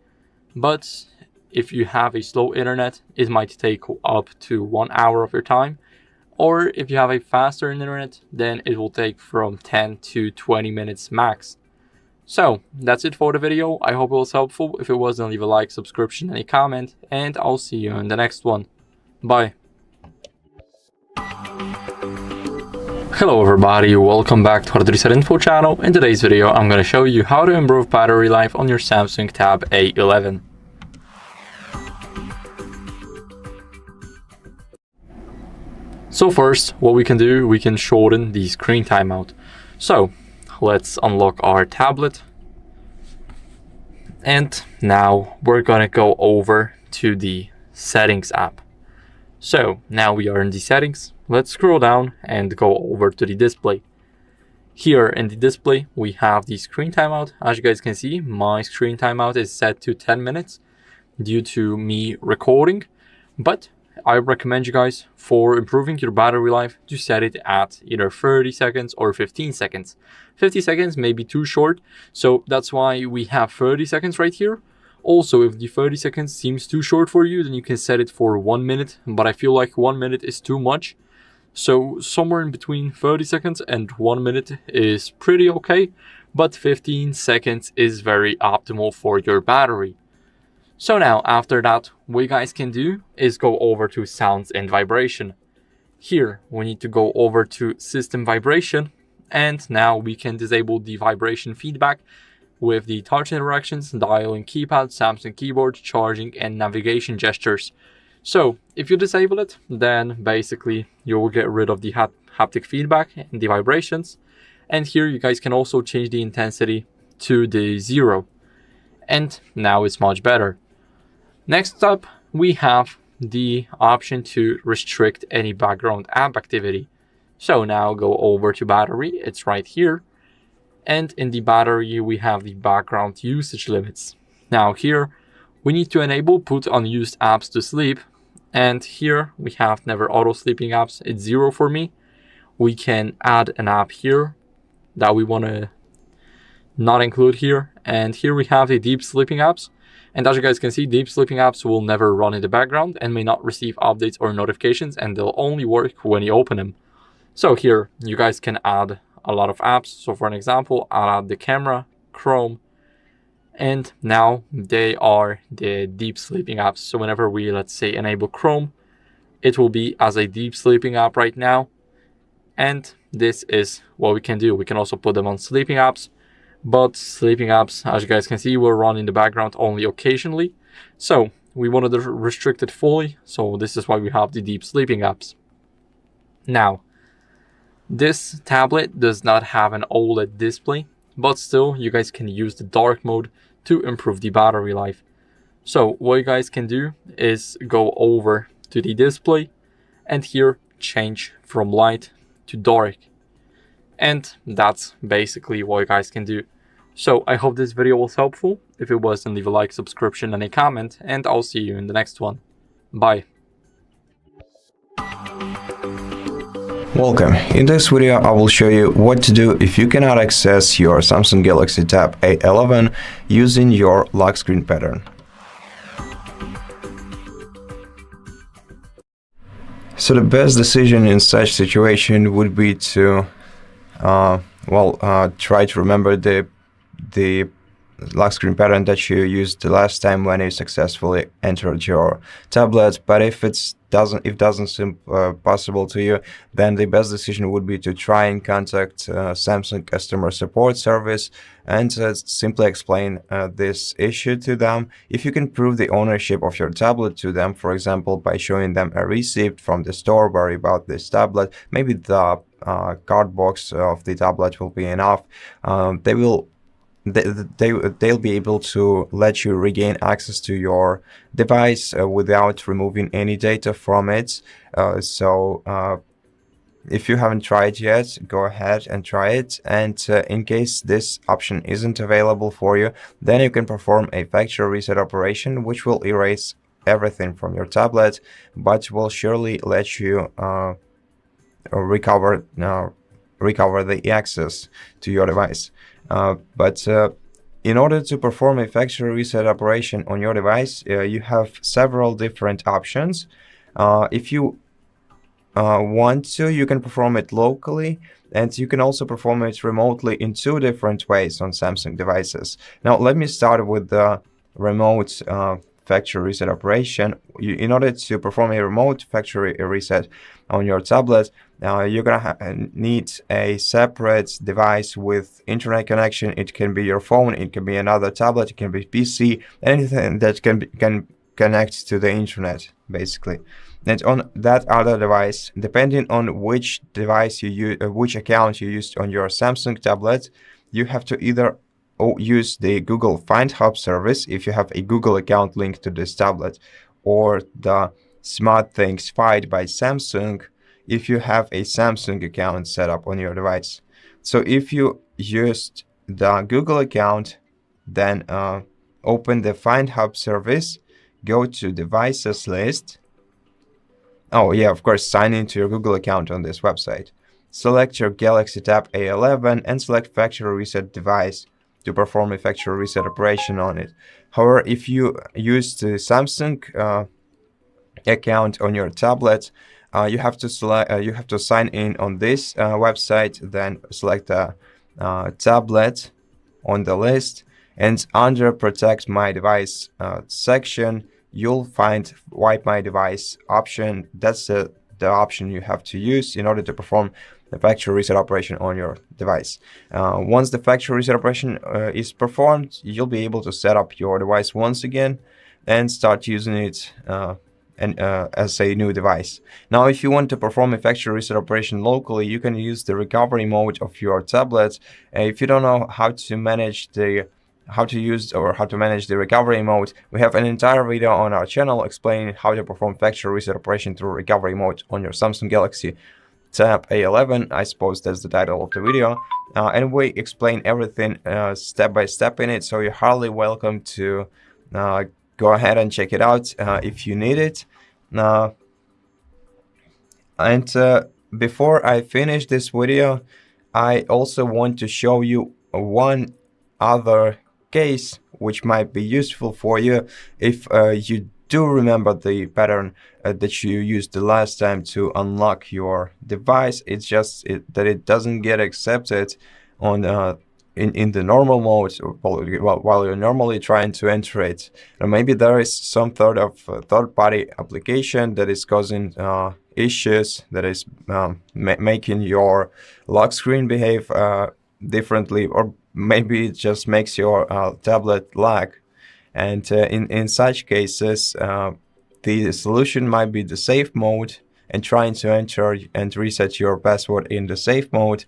But if you have a slow internet, it might take up to 1 hour of your time. Or if you have a faster internet, then it will take from 10 to 20 minutes max. So that's it for the video. I hope it was helpful. If it was, then leave a like, subscription, and a comment, and I'll see you in the next one. Bye. Hello everybody, welcome back to HardReset.Info channel. In today's video, I'm going to show you how to improve battery life on your Samsung Tab A11. So first, what we can do, we can shorten the screen timeout. So let's unlock our tablet. And now we're going to go over to the settings app. So now we are in the settings. Let's scroll down and go over to the display. Here in the display, we have the screen timeout. As you guys can see, my screen timeout is set to 10 minutes due to me recording. But I recommend you guys, for improving your battery life, to set it at either 30 seconds or 15 seconds. 50 seconds may be too short, so that's why we have 30 seconds right here. Also, if the 30 seconds seems too short for you, then you can set it for 1 minute, but I feel like 1 minute is too much. So somewhere in between 30 seconds and 1 minute is pretty okay, but 15 seconds is very optimal for your battery. So now, after that, what you guys can do is go over to sounds and vibration. Here, we need to go over to system vibration, and now we can disable the vibration feedback with the touch interactions, dialing keypad, Samsung keyboard, charging, and navigation gestures. So if you disable it, then basically you will get rid of the haptic feedback and the vibrations. And here you guys can also change the intensity to the 0. And now it's much better. Next up, we have the option to restrict any background app activity. So now go over to battery, it's right here. And in the battery, we have the background usage limits. Now here, we need to enable put unused apps to sleep. And here we have never auto sleeping apps. It's 0 for me. We can add an app here that we want to not include here. And here we have the deep sleeping apps. And as you guys can see, deep sleeping apps will never run in the background and may not receive updates or notifications, and they'll only work when you open them. So here you guys can add a lot of apps. So for an example, I'll add the camera, Chrome, and now they are the deep sleeping apps. So whenever we, let's say, enable Chrome, it will be as a deep sleeping app right now. And this is what we can do. We can also put them on sleeping apps, but sleeping apps, as you guys can see, will run in the background only occasionally. So we wanted to restrict it fully. So this is why we have the deep sleeping apps. Now, this tablet does not have an OLED display, but still you guys can use the dark mode to improve the battery life. So what you guys can do is go over to the display and here change from light to dark. And that's basically what you guys can do. So I hope this video was helpful. If it was, then leave a like, subscription, and a comment, and I'll see you in the next one. Bye. Welcome. In this video, I will show you what to do if you cannot access your Samsung Galaxy Tab A11 using your lock screen pattern. So the best decision in such situation would be to, try to remember the lock screen pattern that you used the last time when you successfully entered your tablet. But if it doesn't seem possible to you, then the best decision would be to try and contact Samsung customer support service and simply explain this issue to them. If you can prove the ownership of your tablet to them, for example, by showing them a receipt from the store where you bought this tablet, maybe the card box of the tablet will be enough. They'll be able to let you regain access to your device without removing any data from it. If you haven't tried yet, go ahead and try it. And in case this option isn't available for you, then you can perform a factory reset operation, which will erase everything from your tablet, but will surely let you recover the access to your device. But in order to perform a factory reset operation on your device, you have several different options. If you want to, you can perform it locally, and you can also perform it remotely in 2 different ways on Samsung devices. Now, let me start with the remote factory reset operation. In order to perform a remote factory reset on your tablet, you're gonna need a separate device with internet connection. It can be your phone, it can be another tablet, it can be PC, anything that can connect to the internet, basically. And on that other device, depending on which device you use, which account you used on your Samsung tablet, you have to either use the Google Find Hub service if you have a Google account linked to this tablet, or the SmartThings Find by Samsung if you have a Samsung account set up on your device. So if you used the Google account, then open the Find Hub service, go to Devices list. Oh yeah, of course, sign into your Google account on this website. Select your Galaxy Tab A11 and select Factory Reset Device to perform a factory reset operation on it. However, if you use the Samsung account on your tablet, you have to sign in on this website, then select the tablet on the list, and under Protect My Device section, you'll find Wipe My Device option. That's the option you have to use in order to perform the factory reset operation on your device. Once the factory reset operation is performed, you'll be able to set up your device once again and start using it as a new device. Now, if you want to perform a factory reset operation locally, you can use the recovery mode of your tablet. If you don't know how to manage the recovery mode, we have an entire video on our channel explaining how to perform factory reset operation through recovery mode on your Samsung Galaxy Tab A11. I suppose that's the title of the video, and we explain everything step by step in it, so you're hardly welcome to go ahead and check it out if you need it. Before I finish this video, I also want to show you one other case which might be useful for you if you do remember the pattern that you used the last time to unlock your device. It's just that it doesn't get accepted on in the normal mode while you're normally trying to enter it. Or maybe there is some third-party application that is causing issues, that is making your lock screen behave differently, or maybe it just makes your tablet lag. And in such cases, the solution might be the safe mode and trying to enter and reset your password in the safe mode.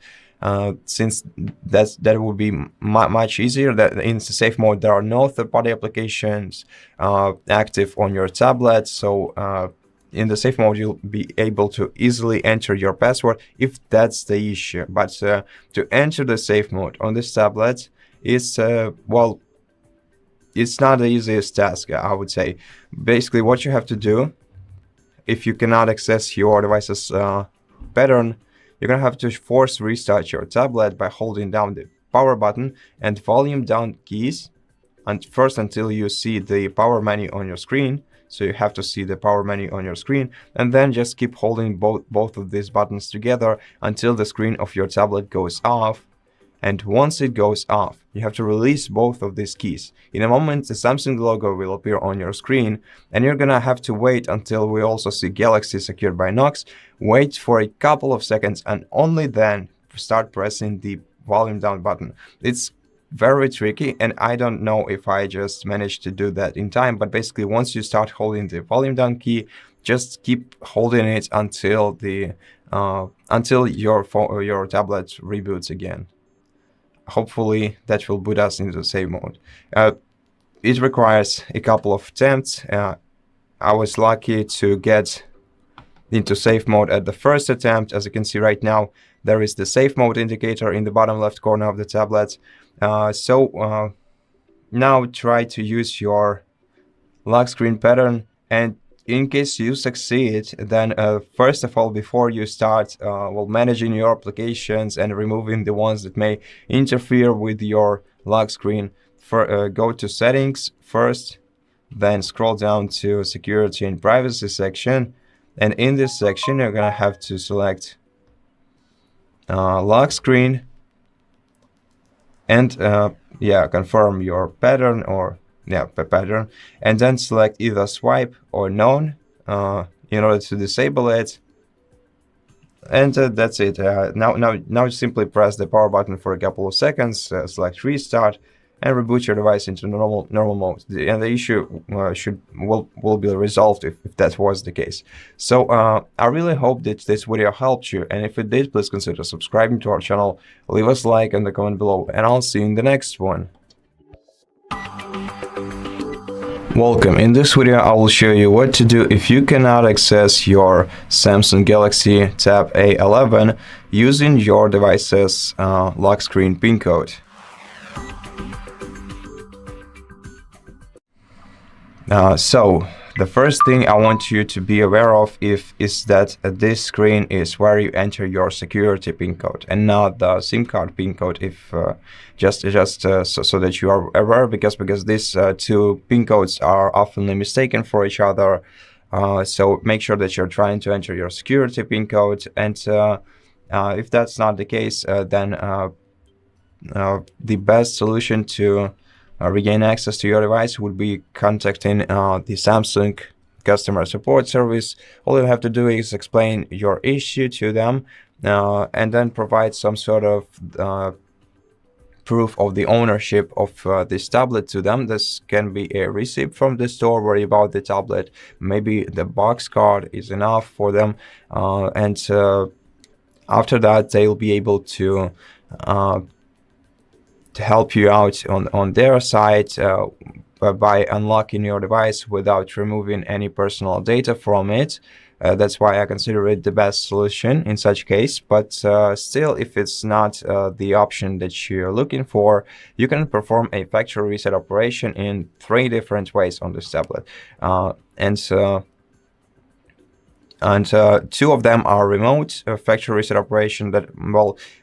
Since that would be much easier. That in the safe mode there are no third-party applications active on your tablet, so in the safe mode you'll be able to easily enter your password if that's the issue. But to enter the safe mode on this tablet is well, it's not the easiest task, I would say. Basically, what you have to do, if you cannot access your device's pattern, you're gonna have to force restart your tablet by holding down the power button and volume down keys, and first until you see the power menu on your screen. So you have to see the power menu on your screen, and then just keep holding both of these buttons together until the screen of your tablet goes off. And once it goes off, you have to release both of these keys. In a moment, the Samsung logo will appear on your screen, and you're gonna have to wait until we also see Galaxy secured by Knox. Wait for a couple of seconds, and only then start pressing the volume down button. It's very tricky, and I don't know if I just managed to do that in time, but basically once you start holding the volume down key, just keep holding it until the until your tablet reboots again. Hopefully that will boot us into the safe mode. It requires a couple of attempts. I was lucky to get into safe mode at the first attempt. As you can see right now, there is the safe mode indicator in the bottom left corner of the tablet. So now try to use your lock screen pattern, and in case you succeed, then first of all, before you start managing your applications and removing the ones that may interfere with your lock screen, go to settings first, then scroll down to security and privacy section, and in this section you're gonna have to select lock screen, and confirm your pattern, or pattern, and then select either swipe or none in order to disable it. And that's it. Now simply press the power button for a couple of seconds, select restart, and reboot your device into normal mode. And the issue will be resolved if that was the case. So I really hope that this video helped you, and if it did, please consider subscribing to our channel, leave us a like in the comment below, and I'll see you in the next one. Welcome. In this video I will show you what to do if you cannot access your Samsung Galaxy Tab A11 using your device's lock screen PIN code. So the first thing I want you to be aware of is that this screen is where you enter your security PIN code and not the SIM card PIN code. If so that you are aware, because these two PIN codes are often mistaken for each other. So make sure that you're trying to enter your security PIN code, and if that's not the case, then the best solution to regain access to your device would be contacting the Samsung customer support service. All you have to do is explain your issue to them, and then provide some sort of proof of the ownership of this tablet to them. This can be a receipt from the store where you bought the tablet. Maybe the box card is enough for them, and after that they'll be able to help you out on their side by unlocking your device without removing any personal data from it. That's why I consider it the best solution in such case. But still, if it's not the option that you're looking for, you can perform a factory reset operation in 3 different ways on this tablet, and 2 of them are remote factory reset operation that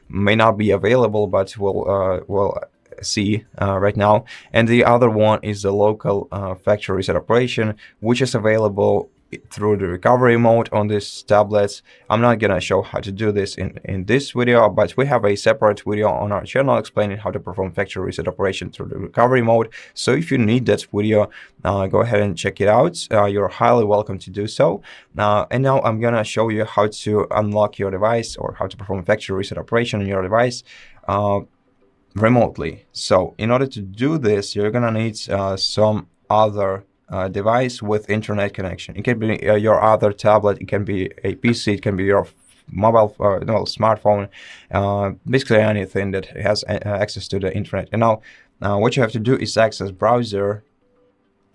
may not be available, but we'll see right now. And the other one is the local factory reset operation, which is available through the recovery mode on this tablet. I'm not gonna show how to do this in this video, but we have a separate video on our channel explaining how to perform factory reset operation through the recovery mode. So if you need that video, go ahead and check it out. You're highly welcome to do so. And now I'm gonna show you how to unlock your device, or how to perform factory reset operation on your device remotely. So in order to do this, you're gonna need some other device with internet connection. It can be your other tablet, it can be a PC, it can be your mobile smartphone, basically anything that has access to the internet. And now what you have to do is access browser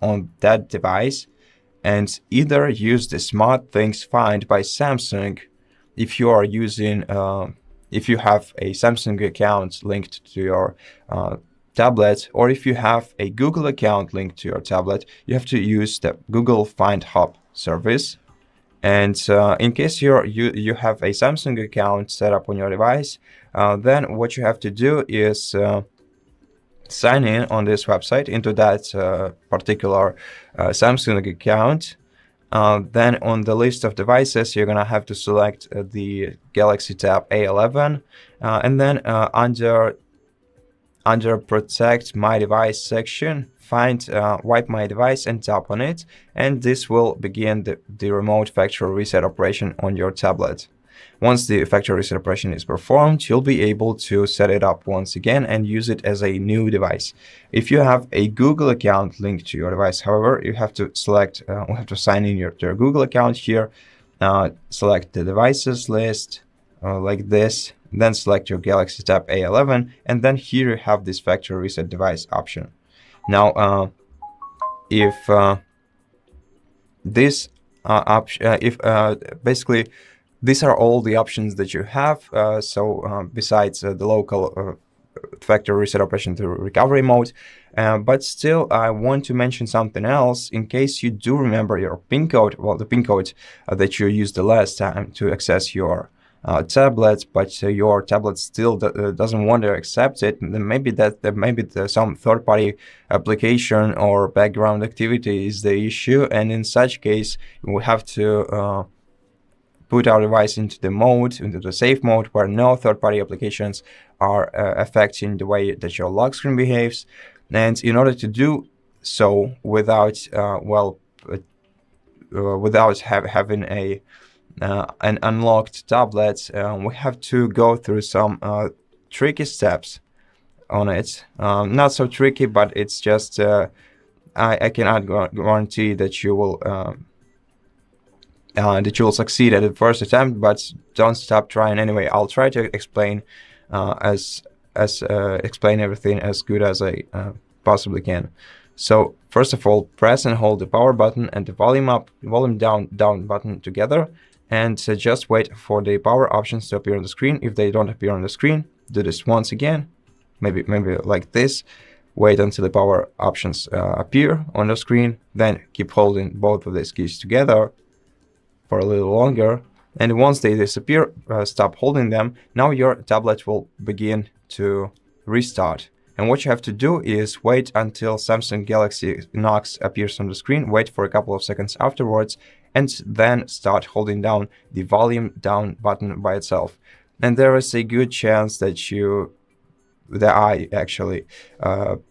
on that device, and either use the Smart Things Find by Samsung if you are using if you have a Samsung account linked to your tablet, or if you have a Google account linked to your tablet, you have to use the Google Find Hub service. And in case you have a Samsung account set up on your device, then what you have to do is sign in on this website into that particular Samsung account. Then on the list of devices, you're gonna have to select the Galaxy Tab A11, and then under Protect My Device section, find Wipe My Device and tap on it, and this will begin the remote factory reset operation on your tablet. Once the factory reset operation is performed, you'll be able to set it up once again and use it as a new device. If you have a Google account linked to your device, however, you have to select, sign in your Google account here, select the devices list like this, then select your Galaxy Tab A11, and then here you have this factory reset device option. Now, if this option, basically these are all the options that you have. Besides the local factory reset operation through recovery mode, but still I want to mention something else in case you do remember your PIN code, the PIN code that you used the last time to access your tablet, but your tablet still doesn't want to accept it, then maybe some third-party application or background activity is the issue, and in such case we have to put our device into the safe mode, where no third-party applications are affecting the way that your lock screen behaves. And in order to do so without having an unlocked tablet, we have to go through some tricky steps on it. Not so tricky, but it's just I cannot guarantee that you will succeed at the first attempt, but don't stop trying anyway. I'll try to explain explain everything as good as I possibly can. So first of all, press and hold the power button and the volume down button together, and just wait for the power options to appear on the screen. If they don't appear on the screen, do this once again, maybe like this. Wait until the power options appear on the screen, then keep holding both of these keys together for a little longer, and once they disappear, stop holding them. Now your tablet will begin to restart, and what you have to do is wait until Samsung Galaxy Knox appears on the screen, wait for a couple of seconds afterwards, and then start holding down the volume down button by itself. And there is a good chance that I actually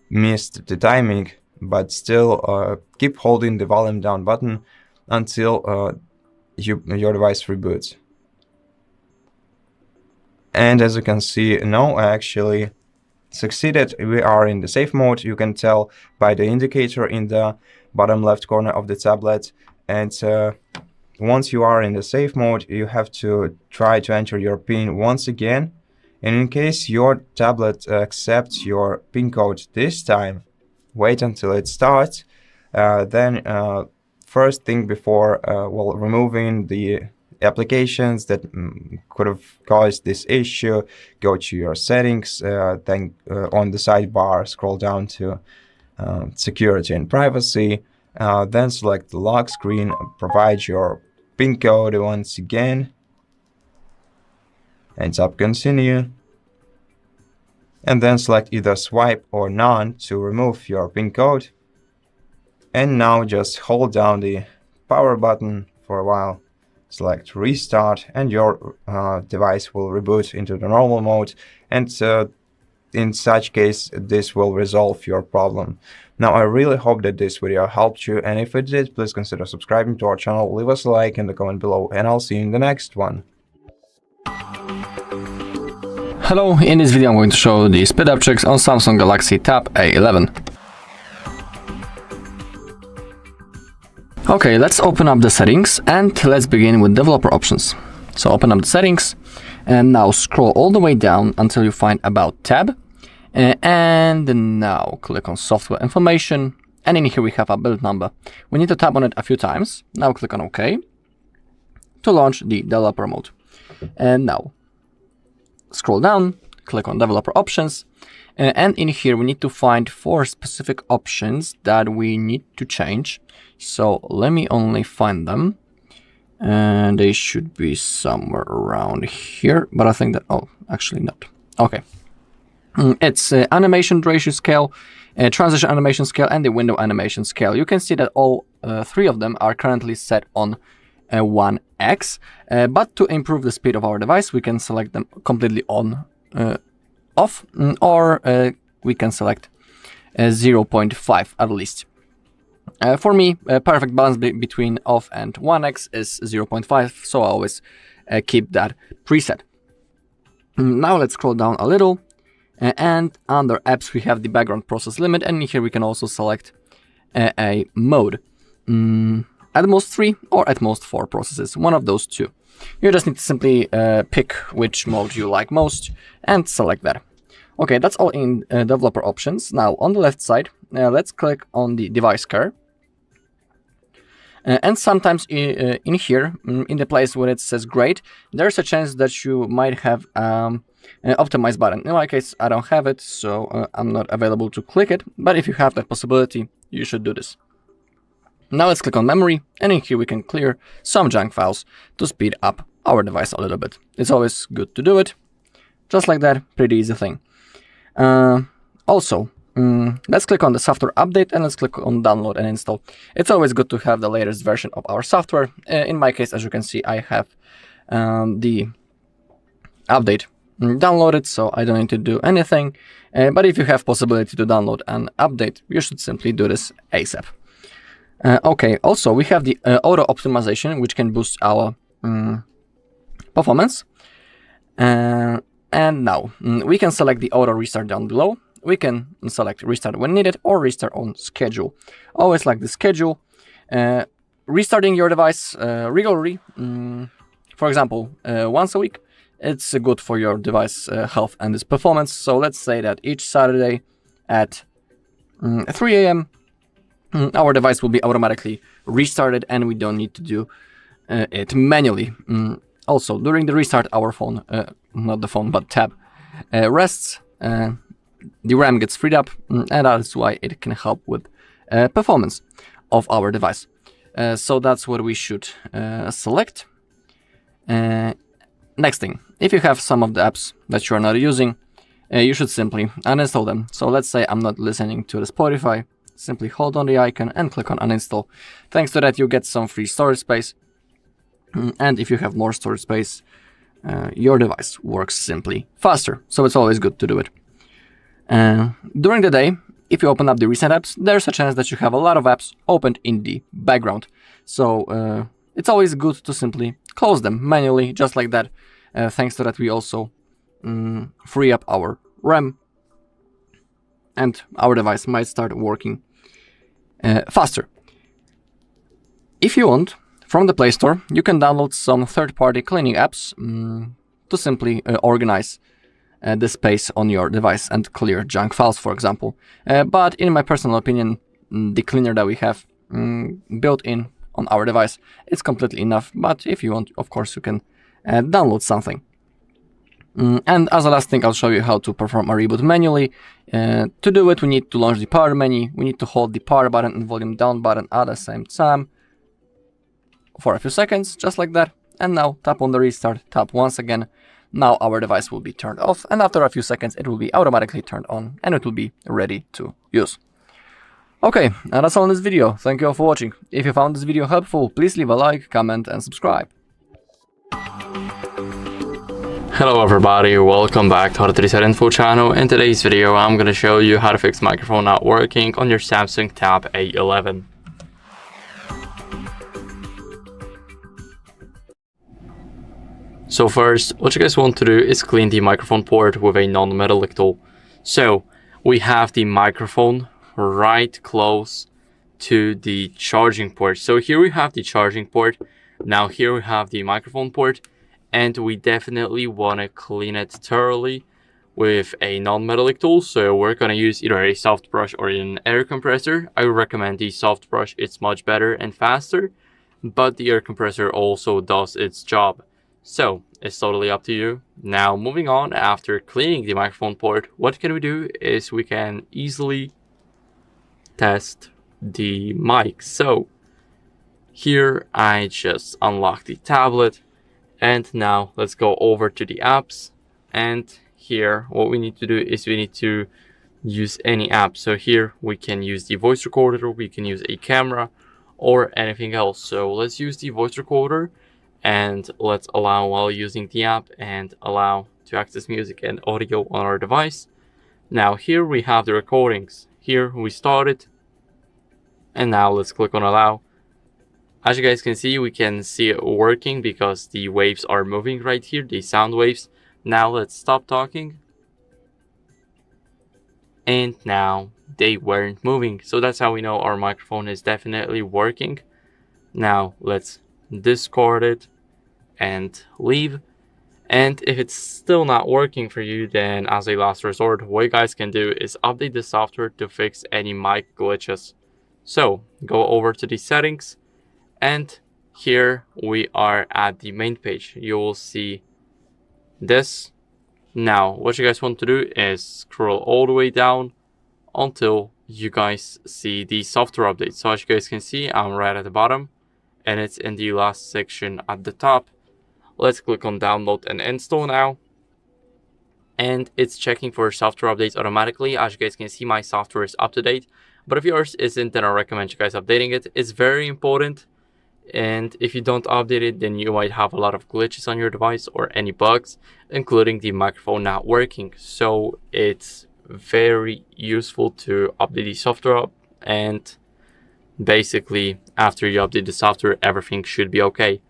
missed the timing, but still keep holding the volume down button until your device reboots. And as you can see, now I actually succeeded. We are in the safe mode. You can tell by the indicator in the bottom left corner of the tablet. And once you are in the safe mode, you have to try to enter your PIN once again. And in case your tablet accepts your PIN code this time, wait until it starts. Then first thing before removing the applications that could have caused this issue, go to your settings, then on the sidebar scroll down to security and privacy, then select the lock screen, provide your PIN code once again, and tap continue, and then select either swipe or none to remove your PIN code. And now just hold down the power button for a while, select restart, and your device will reboot into the normal mode. And in such case, this will resolve your problem. Now, I really hope that this video helped you, and if it did, please consider subscribing to our channel, leave us a like in the comment below, and I'll see you in the next one. Hello, in this video I'm going to show the speed up checks on Samsung Galaxy Tab A11. Okay, let's open up the settings and let's begin with developer options. So open up the settings and now scroll all the way down until you find About tab, and now click on software information, and in here we have a build number. We need to tap on it a few times. Now click on OK to launch the developer mode, and now scroll down, click on developer options, and in here we need to find 4 specific options that we need to change. So let me only find them, and they should be somewhere around here, but I think that, oh, actually not. Okay. It's animation duration scale, transition animation scale, and the window animation scale. You can see that all 3 of them are currently set on 1x, but to improve the speed of our device, we can select them completely on off, or we can select 0.5 at least. For me, a perfect balance between off and 1x is 0.5, so I always keep that preset. Now let's scroll down a little, and under apps we have the background process limit, and here we can also select a mode. At most 3 or at most 4 processes, one of those 2. You just need to simply pick which mode you like most and select that. Okay, that's all in developer options. Now on the left side, let's click on the device care. And sometimes in here, in the place where it says great, there's a chance that you might have an optimize button. In my case, I don't have it, so I'm not available to click it. But if you have that possibility, you should do this. Now let's click on memory, and in here we can clear some junk files to speed up our device a little bit. It's always good to do it. Just like that, pretty easy thing. Also, let's click on the software update and let's click on download and install. It's always good to have the latest version of our software. In my case, as you can see, I have the update downloaded, so I don't need to do anything. But if you have possibility to download an update, you should simply do this ASAP. Okay, also we have the auto optimization, which can boost our performance. And now we can select the auto restart down below. We can select restart when needed or restart on schedule. Always like the schedule. Restarting your device regularly, for example, once a week, it's good for your device health and its performance. So let's say that each Saturday at 3 a.m. Our device will be automatically restarted and we don't need to do it manually. Also, during the restart, our phone, not the phone, but tab, rests. The RAM gets freed up, and that is why it can help with performance of our device. So that's what we should select. Next thing, if you have some of the apps that you are not using, you should simply uninstall them. So let's say I'm not listening to the Spotify. Simply hold on the icon and click on uninstall. Thanks to that, you get some free storage space. And if you have more storage space, your device works simply faster. So it's always good to do it. During the day, if you open up the recent apps, there's a chance that you have a lot of apps opened in the background. So it's always good to simply close them manually, just like that. Thanks to that, we also free up our RAM and our device might start working faster. If you want, from the Play Store, you can download some third-party cleaning apps to simply organize the space on your device and clear junk files, for example. But in my personal opinion, the cleaner that we have built in on our device is completely enough. But if you want, of course, you can download something. And as a last thing, I'll show you how to perform a reboot manually. To do it, we need to launch the power menu. We need to hold the power button and volume down button at the same time for a few seconds, just like that. And now tap on the restart, tap once again. Now our device will be turned off, and after a few seconds it will be automatically turned on and it will be ready to use. Okay, and that's all in this video. Thank you all for watching. If you found this video helpful, please leave a like, comment and subscribe. Hello everybody, welcome back to HardReset.Info channel. In today's video I'm going to show you how to fix microphone not working on your Samsung Tab A11. So first, what you guys want to do is clean the microphone port with a non-metallic tool. So we have the microphone right close to the charging port. So here we have the charging port. Now here we have the microphone port, and we definitely want to clean it thoroughly with a non-metallic tool. So we're going to use either a soft brush or an air compressor. I would recommend the soft brush. It's much better and faster, but the air compressor also does its job. So it's totally up to you. Now moving on, after cleaning the microphone port, what can we do is we can easily test the mic. So here I just unlock the tablet, and now let's go over to the apps. And here what we need to do is we need to use any app. So here we can use the voice recorder, we can use a camera or anything else. So let's use the voice recorder and let's allow while using the app and allow to access music and audio on our device. Now here we have the recordings. Here we started, and now let's click on allow. As you guys can see, we can see it working because the waves are moving right here, the sound waves. Now let's stop talking, and now they weren't moving. So that's how we know our microphone is definitely working. Now let's discard it and leave. And if it's still not working for you, then as a last resort, what you guys can do is update the software to fix any mic glitches. So go over to the settings, and here we are at the main page. You will see this. Now what you guys want to do is scroll all the way down until you guys see the software update. So as you guys can see, I'm right at the bottom, and it's in the last section at the top. Let's click on download and install now. And it's checking for software updates automatically. As you guys can see, my software is up to date. But if yours isn't, then I recommend you guys updating it. It's very important. And if you don't update it, then you might have a lot of glitches on your device or any bugs, including the microphone not working. So it's very useful to update the software up, and basically after you update the software, everything should be okay.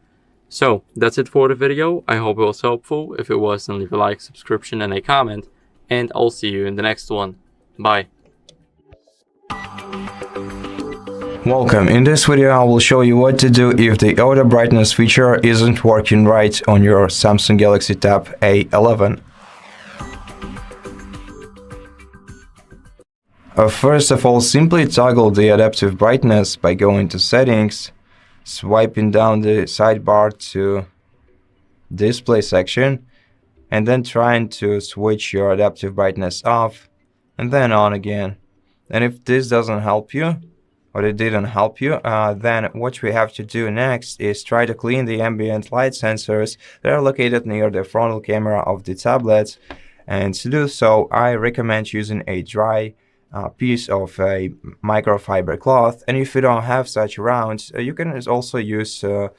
So that's it for the video. I hope it was helpful. If it was, then leave a like, subscription, and a comment, and I'll see you in the next one. Bye. Welcome. In this video I will show you what to do if the auto brightness feature isn't working right on your Samsung Galaxy Tab A11. First of all, simply toggle the adaptive brightness by going to Settings, swiping down the sidebar to Display section, and then trying to switch your adaptive brightness off and then on again. And if this doesn't help you, or it didn't help you, then what we have to do next is try to clean the ambient light sensors that are located near the frontal camera of the tablet. And to do so, I recommend using a dry piece of a microfiber cloth. And if you don't have such around, you can also use the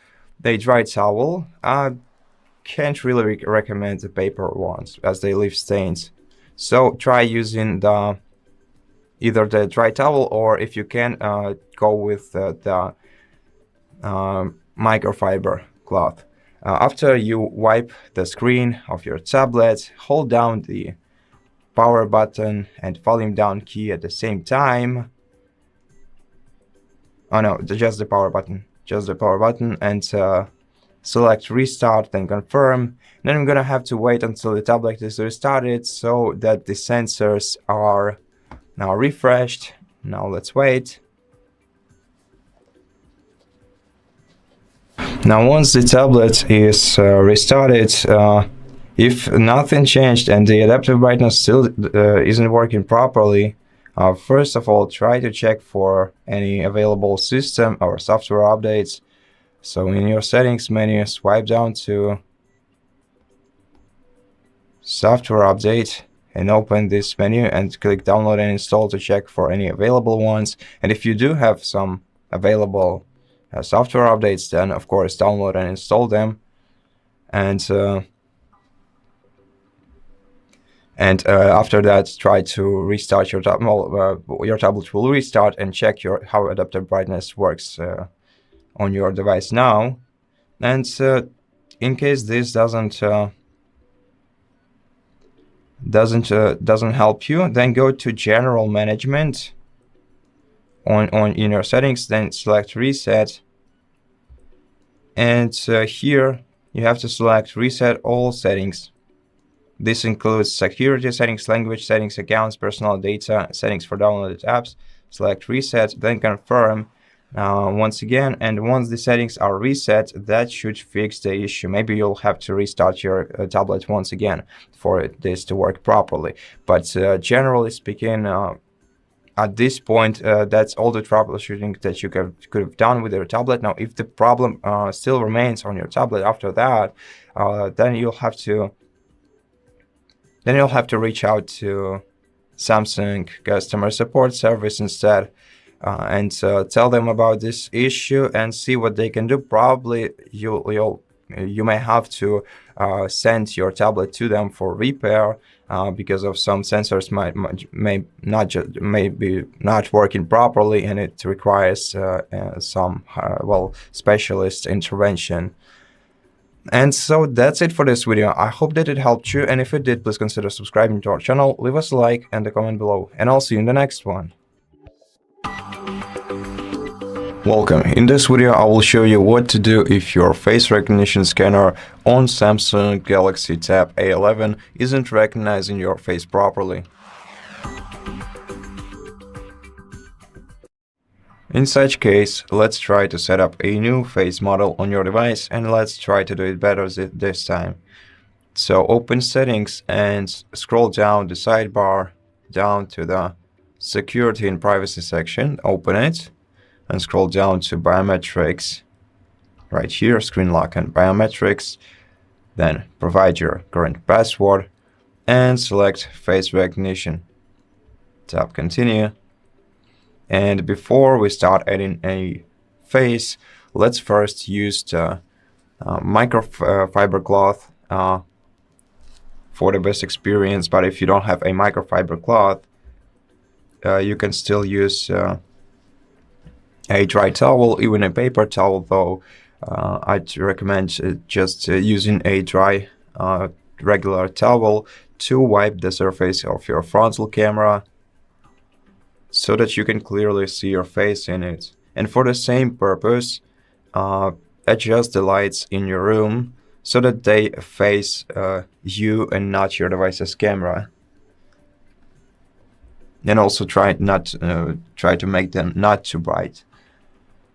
dry towel. I can't really recommend the paper ones as they leave stains. So try using either the dry towel, or if you can, go with the microfiber cloth. After you wipe the screen of your tablet, hold down the power button and volume down key at the same time. Oh no, just the power button. Just the power button, and select restart, then confirm. Then I'm gonna have to wait until the tablet is restarted so that the sensors are now refreshed. Now let's wait. Now once the tablet is restarted, if nothing changed and the adaptive brightness still isn't working properly, first of all, try to check for any available system or software updates. So in your settings menu, swipe down to software update and open this menu and click download and install to check for any available ones. And if you do have some available software updates, then of course download and install them. And after that, try to restart your tablet. Your tablet will restart, and check how adaptive brightness works on your device now. And in case this doesn't help you, then go to General Management in your settings, then select Reset, and here you have to select Reset All Settings. This includes security settings, language settings, accounts, personal data, settings for downloaded apps. Select Reset, then confirm once again, and once the settings are reset, that should fix the issue. Maybe you'll have to restart your tablet once again for this to work properly. But generally speaking, at this point, that's all the troubleshooting that you could have done with your tablet. Now, if the problem still remains on your tablet after that, then you'll have to reach out to Samsung customer support service instead, and tell them about this issue and see what they can do. Probably you may have to send your tablet to them for repair because of some sensors may be not working properly, and it requires some specialist intervention. And so that's it for this video. I hope that it helped you, and if it did, please consider subscribing to our channel, leave us a like and a comment below, and I'll see you in the next one. Welcome. In this video I will show you what to do if your face recognition scanner on Samsung Galaxy Tab A11 isn't recognizing your face properly. In such case, let's try to set up a new face model on your device, and let's try to do it better this time. So open Settings and scroll down the sidebar down to the Security and Privacy section, open it, and scroll down to Biometrics. Right here, Screen Lock and Biometrics. Then provide your current password and select face recognition. Tap continue. And before we start adding a face, let's first use the microfiber cloth for the best experience. But if you don't have a microfiber cloth, you can still use a dry towel, even a paper towel, though I'd recommend just using a dry regular towel to wipe the surface of your frontal camera so that you can clearly see your face in it. And for the same purpose, adjust the lights in your room so that they face you and not your device's camera. And also try to make them not too bright.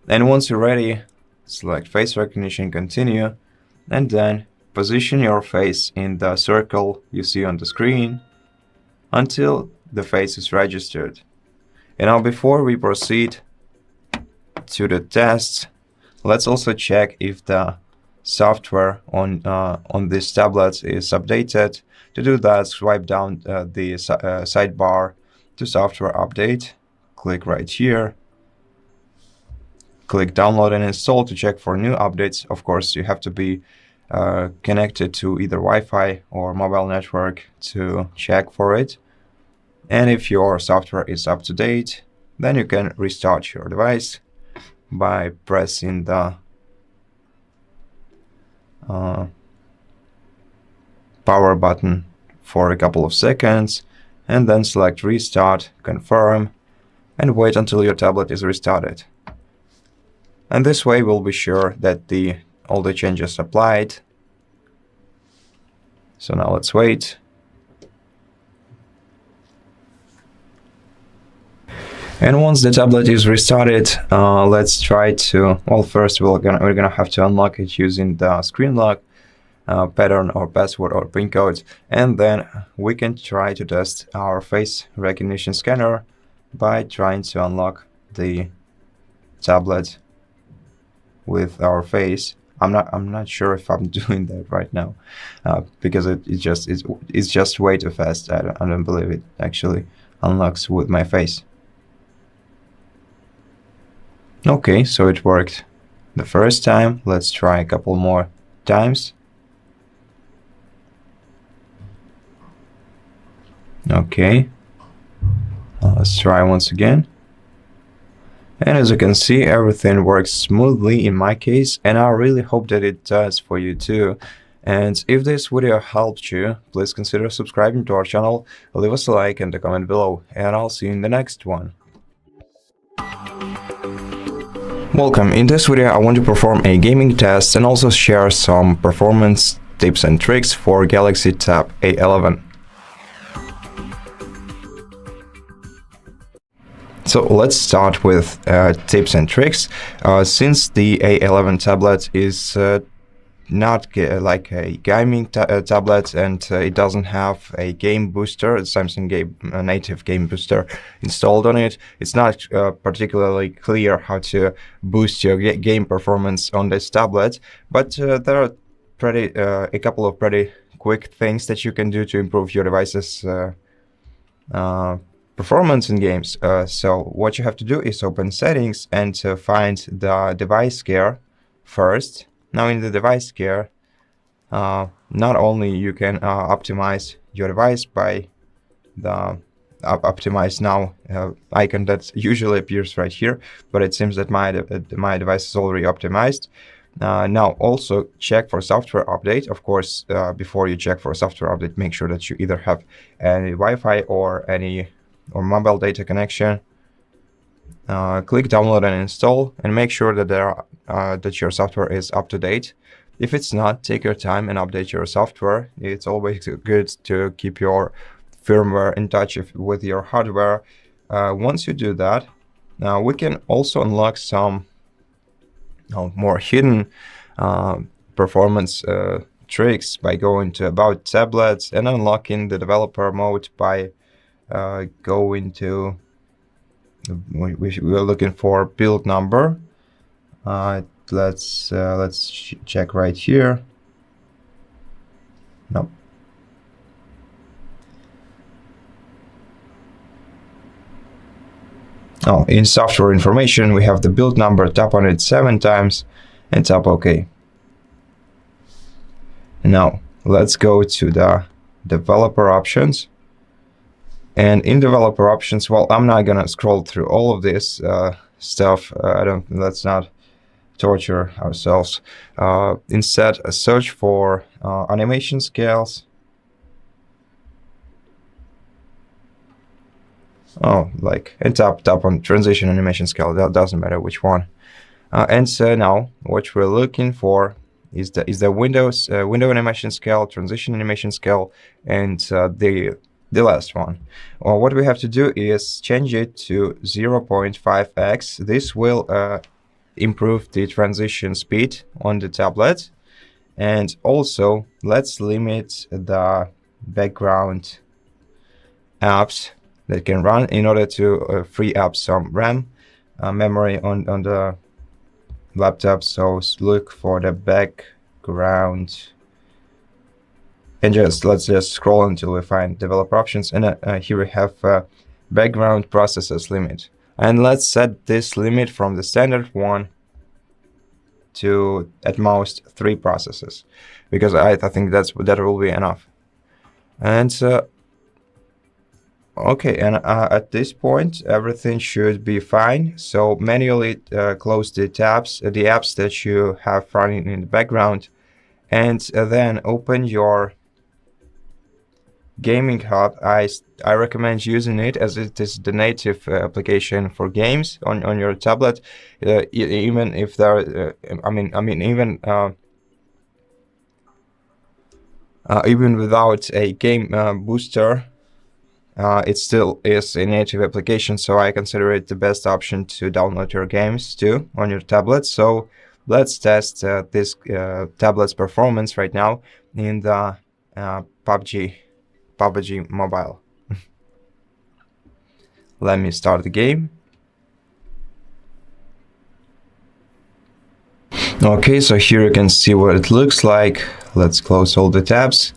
And once you're ready, select face recognition, continue, and then position your face in the circle you see on the screen until the face is registered. And now before we proceed to the tests, let's also check if the software on this tablet is updated. To do that, swipe down the sidebar to software update, click right here, click download and install to check for new updates. Of course, you have to be connected to either Wi-Fi or mobile network to check for it. And if your software is up to date, then you can restart your device by pressing the power button for a couple of seconds, and then select restart, confirm, and wait until your tablet is restarted. And this way we'll be sure that all the changes applied. So now let's wait. And once the tablet is restarted, let's try to, well, first we're gonna have to unlock it using the screen lock pattern or password or pin code, and then we can try to test our face recognition scanner by trying to unlock the tablet with our face. I'm not sure if I'm doing that right now because it's just way too fast. I don't believe it actually unlocks with my face. Okay, so it worked the first time. Let's try a couple more times. Okay, let's try once again. And as you can see, everything works smoothly in my case, and I really hope that it does for you too. And if this video helped you, please consider subscribing to our channel, leave us a like and a comment below, and I'll see you in the next one. Welcome. In this video I want to perform a gaming test and also share some performance tips and tricks for Galaxy Tab A11. So let's start with tips and tricks. Since the A11 tablet is not like a gaming tablet, and it doesn't have a game booster, Samsung native game booster installed on it, it's not particularly clear how to boost your game performance on this tablet. But there are a couple of pretty quick things that you can do to improve your device's performance in games. So what you have to do is open settings and find the device care first. Now in the device care, not only you can optimize your device by the optimize now icon that usually appears right here, but it seems that my device is already optimized. Now also check for software update. Of course, before you check for a software update, make sure that you either have any Wi-Fi or mobile data connection. Click download and install, and make sure that that your software is up to date. If it's not, take your time and update your software. It's always good to keep your firmware in touch with your hardware. Once you do that, now we can also unlock some more hidden performance tricks by going to About Tablets and unlocking the developer mode by going to, we're looking for build number. Let's check right here. No. Oh, in software information, we have the build number. Tap on it 7 times and tap OK. Now, let's go to the developer options. And in developer options, well, I'm not gonna scroll through all of this stuff. Let's not torture ourselves. Instead, search for animation scales. Oh, and tap on transition animation scale. That doesn't matter which one. And so now what we're looking for is the window animation scale, transition animation scale, and the last one. Well, what we have to do is change it to 0.5x. This will improve the transition speed on the tablet. And also, let's limit the background apps that can run in order to free up some RAM memory on the laptop. So look for the background, and let's just scroll until we find developer options. And here we have background processors limit. And let's set this limit from the standard one to at most 3 processes, because I think that will be enough. And okay, and at this point everything should be fine. So manually close the tabs, the apps that you have running in the background, and then open your gaming hub. I recommend using it, as it is the native application for games on your tablet. Even if there, even without a game booster, it still is a native application. So I consider it the best option to download your games too on your tablet. So let's test this tablet's performance right now in the PUBG Mobile. Let me start the game. Okay, so here you can see what it looks like. Let's close all the tabs.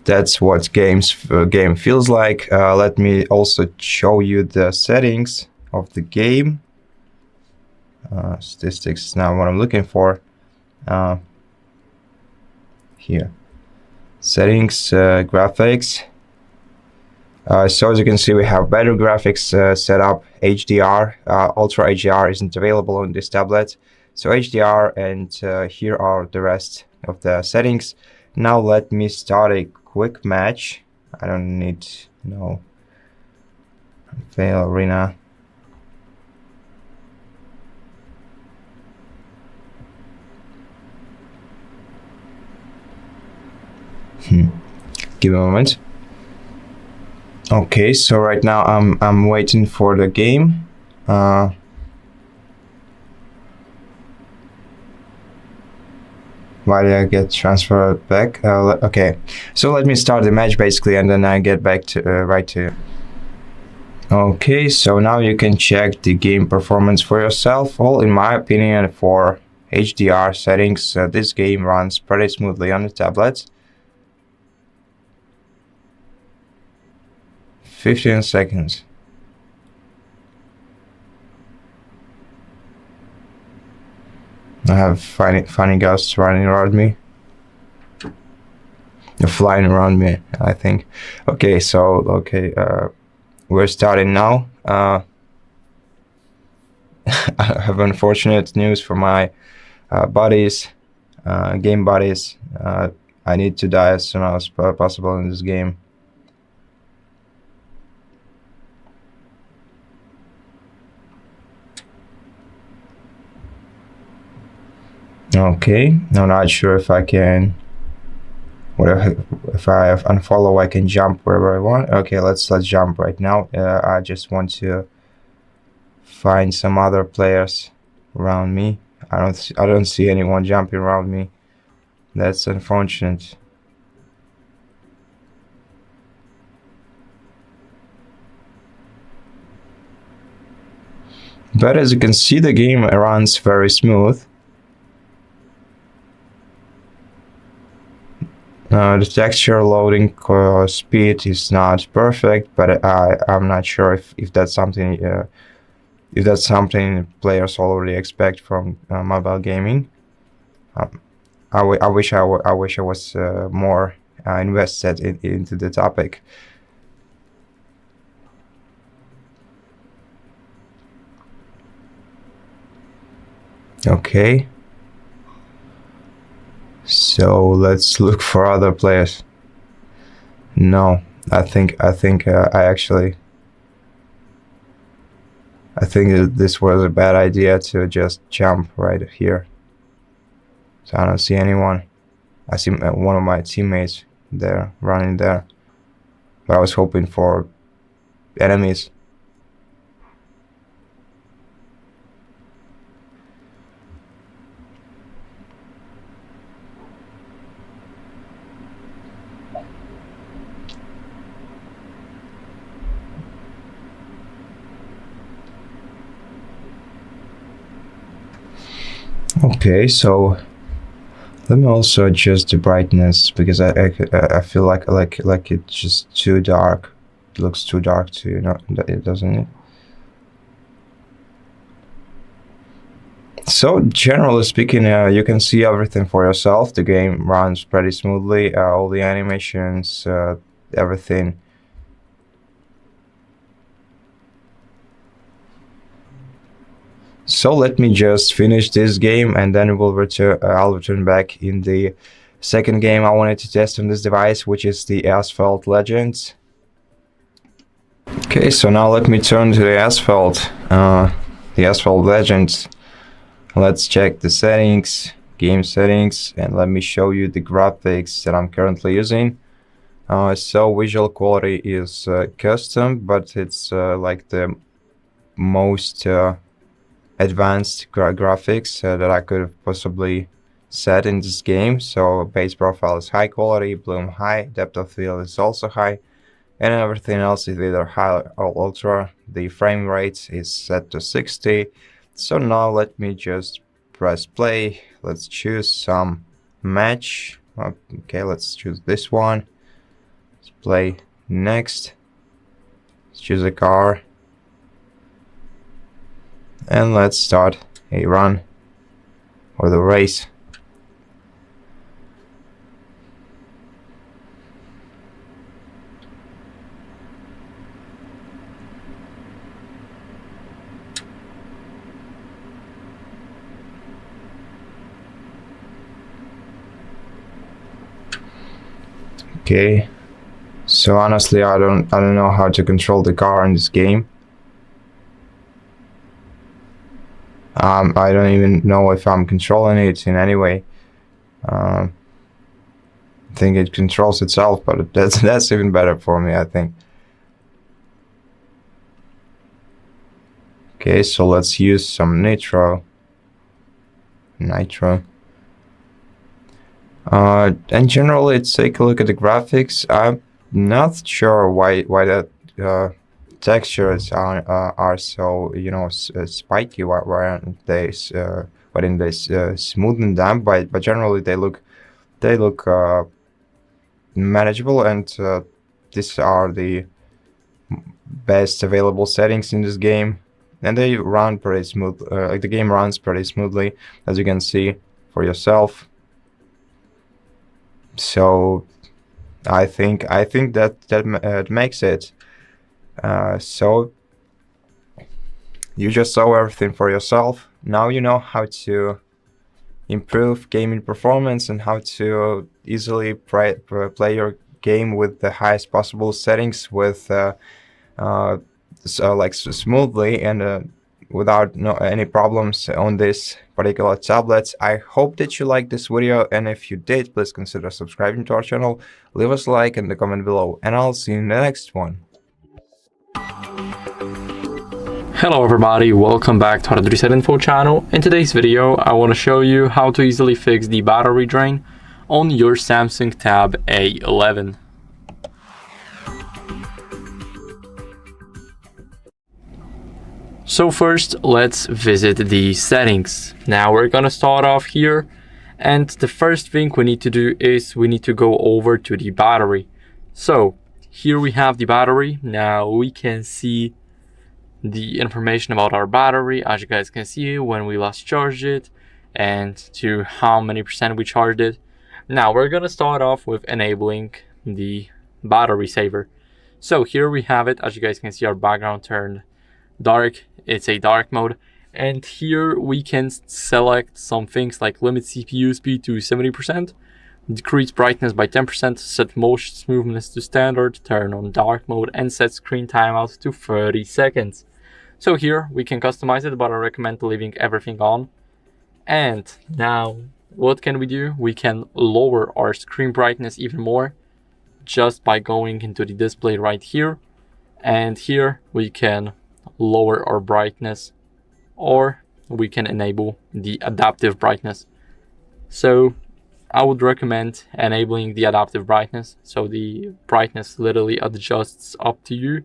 That's what game feels like. Let me also show you the settings of the game. Statistics is now what I'm looking for. Here. Settings, graphics. So as you can see, we have better graphics set up. HDR, Ultra HDR isn't available on this tablet. So HDR, and here are the rest of the settings. Now let me start a quick match. I don't need no fail arena. Give me a moment. Okay, so right now I'm waiting for the game. Why did I get transferred back? Okay, so let me start the match basically, and then I get back to right to. Okay, so now you can check the game performance for yourself. Well, in my opinion, for HDR settings, this game runs pretty smoothly on the tablet. 15 seconds. I have funny ghosts running around me. They're flying around me, I think. Okay, so we're starting now. I have unfortunate news for my buddies, game buddies. I need to die as soon as possible in this game. Okay, I'm not sure if I can. If I unfollow, I can jump wherever I want. Okay, let's jump right now. I just want to find some other players around me. I don't see anyone jumping around me. That's unfortunate. But as you can see, the game runs very smooth. The texture loading speed is not perfect, but I'm not sure if that's something players already expect from mobile gaming. I wish I was more invested into the topic. Okay. So let's look for other players. No, I think I think that this was a bad idea to just jump right here. So I don't see anyone. I see one of my teammates there running there, but I was hoping for enemies. Okay, so let me also adjust the brightness because I feel like it's just too dark. It looks too dark to it doesn't it? So generally speaking, you can see everything for yourself. The game runs pretty smoothly. All the animations, everything. So let me just finish this game and then I'll return back in the second game I wanted to test on this device, which is the Asphalt Legends. Okay, so now let me turn to the Asphalt Legends. Let's check the settings, game settings, and let me show you the graphics that I'm currently using. So visual quality is custom, but it's like the most advanced graphics that I could have possibly set in this game. So base profile is high quality, bloom high, depth of field is also high, and everything else is either high or ultra. The frame rate is set to 60. So now let me just press play. Let's choose some match. Okay, let's choose this one. Let's play next. Let's choose a car. And let's start a run or the race. Okay, so honestly I don't know how to control the car in this game. I don't even know if I'm controlling it in any way. I think it controls itself, but that's even better for me, I think. Okay, so let's use some nitro. And generally, let's take a look at the graphics. I'm not sure why that textures are so spiky. Why aren't they smoothen them? But generally they look manageable, and these are the best available settings in this game, and they run pretty smooth. Like the game runs pretty smoothly, as you can see for yourself. So I think that makes it. So you just saw everything for yourself. Now you know how to improve gaming performance and how to easily play your game with the highest possible settings with smoothly and without any problems on this particular tablet. I hope that you liked this video, and if you did, please consider subscribing to our channel, leave us a like in the comment below, and I'll see you in the next one. Hello everybody, welcome back to HardReset.Info channel. In today's video, I want to show you how to easily fix the battery drain on your Samsung Tab A11. So first, let's visit the settings. Now we're gonna start off here And the first thing we need to do is we need to go over to the battery. So here we have the battery. Now we can see the information about our battery, as you guys can see, when we last charged it and to how many percent we charged it. Now we're gonna start off with enabling the battery saver. So here we have it. As you guys can see, our background turned dark. It's a dark mode. And here we can select some things like limit CPU speed to 70%, decrease brightness by 10%, set motion smoothness to standard, turn on dark mode, and set screen timeout to 30 seconds. So here we can customize it, but I recommend leaving everything on. And now what can we do? We can lower our screen brightness even more just by going into the display right here. And here we can lower our brightness, or we can enable the adaptive brightness. So I would recommend enabling the adaptive brightness, so the brightness literally adjusts up to you.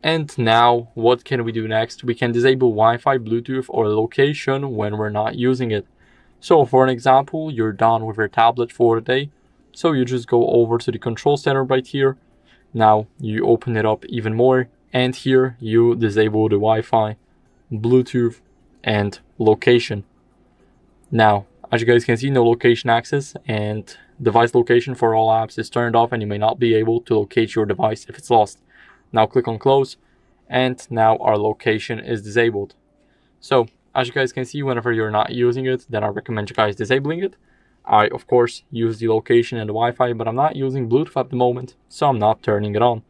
And now what can we do next? We can disable Wi-Fi, Bluetooth, or location when we're not using it. So for an example, you're done with your tablet for the day, so you just go over to the control center right here. Now you open it up even more, and here you disable the Wi-Fi, Bluetooth, and location. Now, as you guys can see, no location access, and device location for all apps is turned off, and you may not be able to locate your device if it's lost. Now click on close, and now our location is disabled. So as you guys can see, whenever you're not using it, then I recommend you guys disabling it. I of course use the location and the Wi-Fi, but I'm not using Bluetooth at the moment, so I'm not turning it on.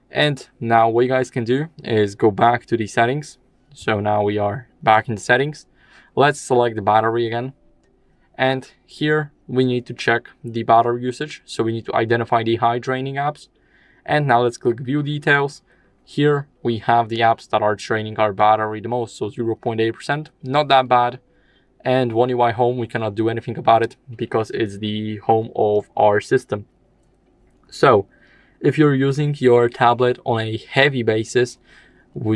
And now what you guys can do is go back to the settings. So now we are back in the settings. Let's select the battery again. And here we need to check the battery usage. So we need to identify the high draining apps. And now let's click view details. Here we have the apps that are draining our battery the most. So 0.8%, not that bad. And One UI Home, we cannot do anything about it because it's the home of our system. So if you're using your tablet on a heavy basis,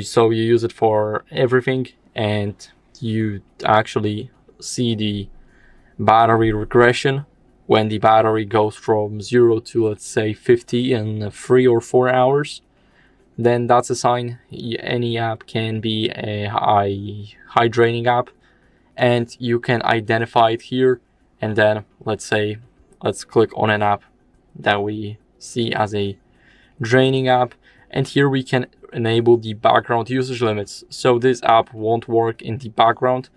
so you use it for everything, and you actually see the battery regression when the battery goes from 0 to, let's say, 50 in 3 or 4 hours, then that's a sign any app can be a high draining app, and you can identify it here. And then let's click on an app that we see as a draining app, and here we can enable the background usage limits. So this app won't work in the background,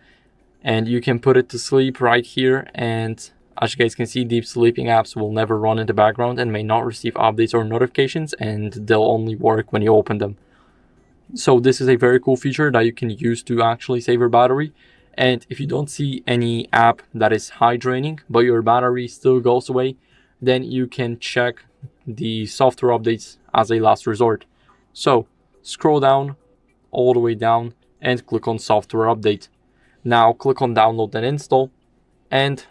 and you can put it to sleep right here. And as you guys can see, deep sleeping apps will never run in the background and may not receive updates or notifications, and they'll only work when you open them. So this is a very cool feature that you can use to actually save your battery. And if you don't see any app that is high draining, but your battery still goes away, then you can check the software updates as a last resort. So scroll down all the way down and click on software update. Now click on download and install, and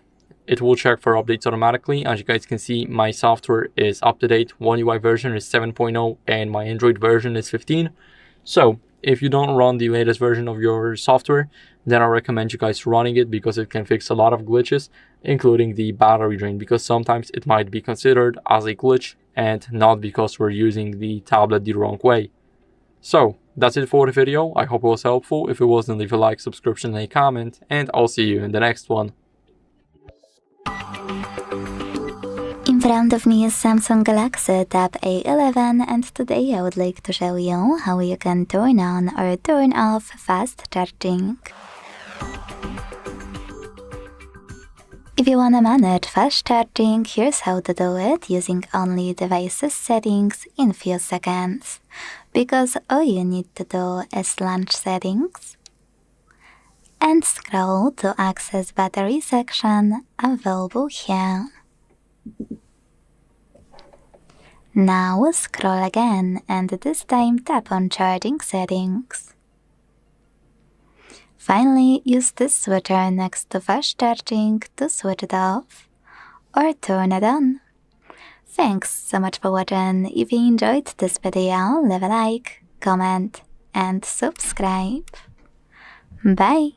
it will check for updates automatically. As you guys can see, my software is up to date. One UI version is 7.0 and my Android version is 15. So if you don't run the latest version of your software, then I recommend you guys running it, because it can fix a lot of glitches, including the battery drain, because sometimes it might be considered as a glitch and not because we're using the tablet the wrong way. So that's it for the video. I hope it was helpful. If it was, then leave a like, subscription, and a comment, and I'll see you in the next one. In front of me is Samsung Galaxy Tab A11, and today I would like to show you how you can turn on or turn off fast charging. If you want to manage fast charging, here's how to do it using only devices settings in few seconds, because all you need to do is launch settings and scroll to access battery section available here. Now scroll again, and this time tap on charging settings. Finally, use this switcher next to fast charging to switch it off or turn it on. Thanks so much for watching. If you enjoyed this video, leave a like, comment, and subscribe. Bye!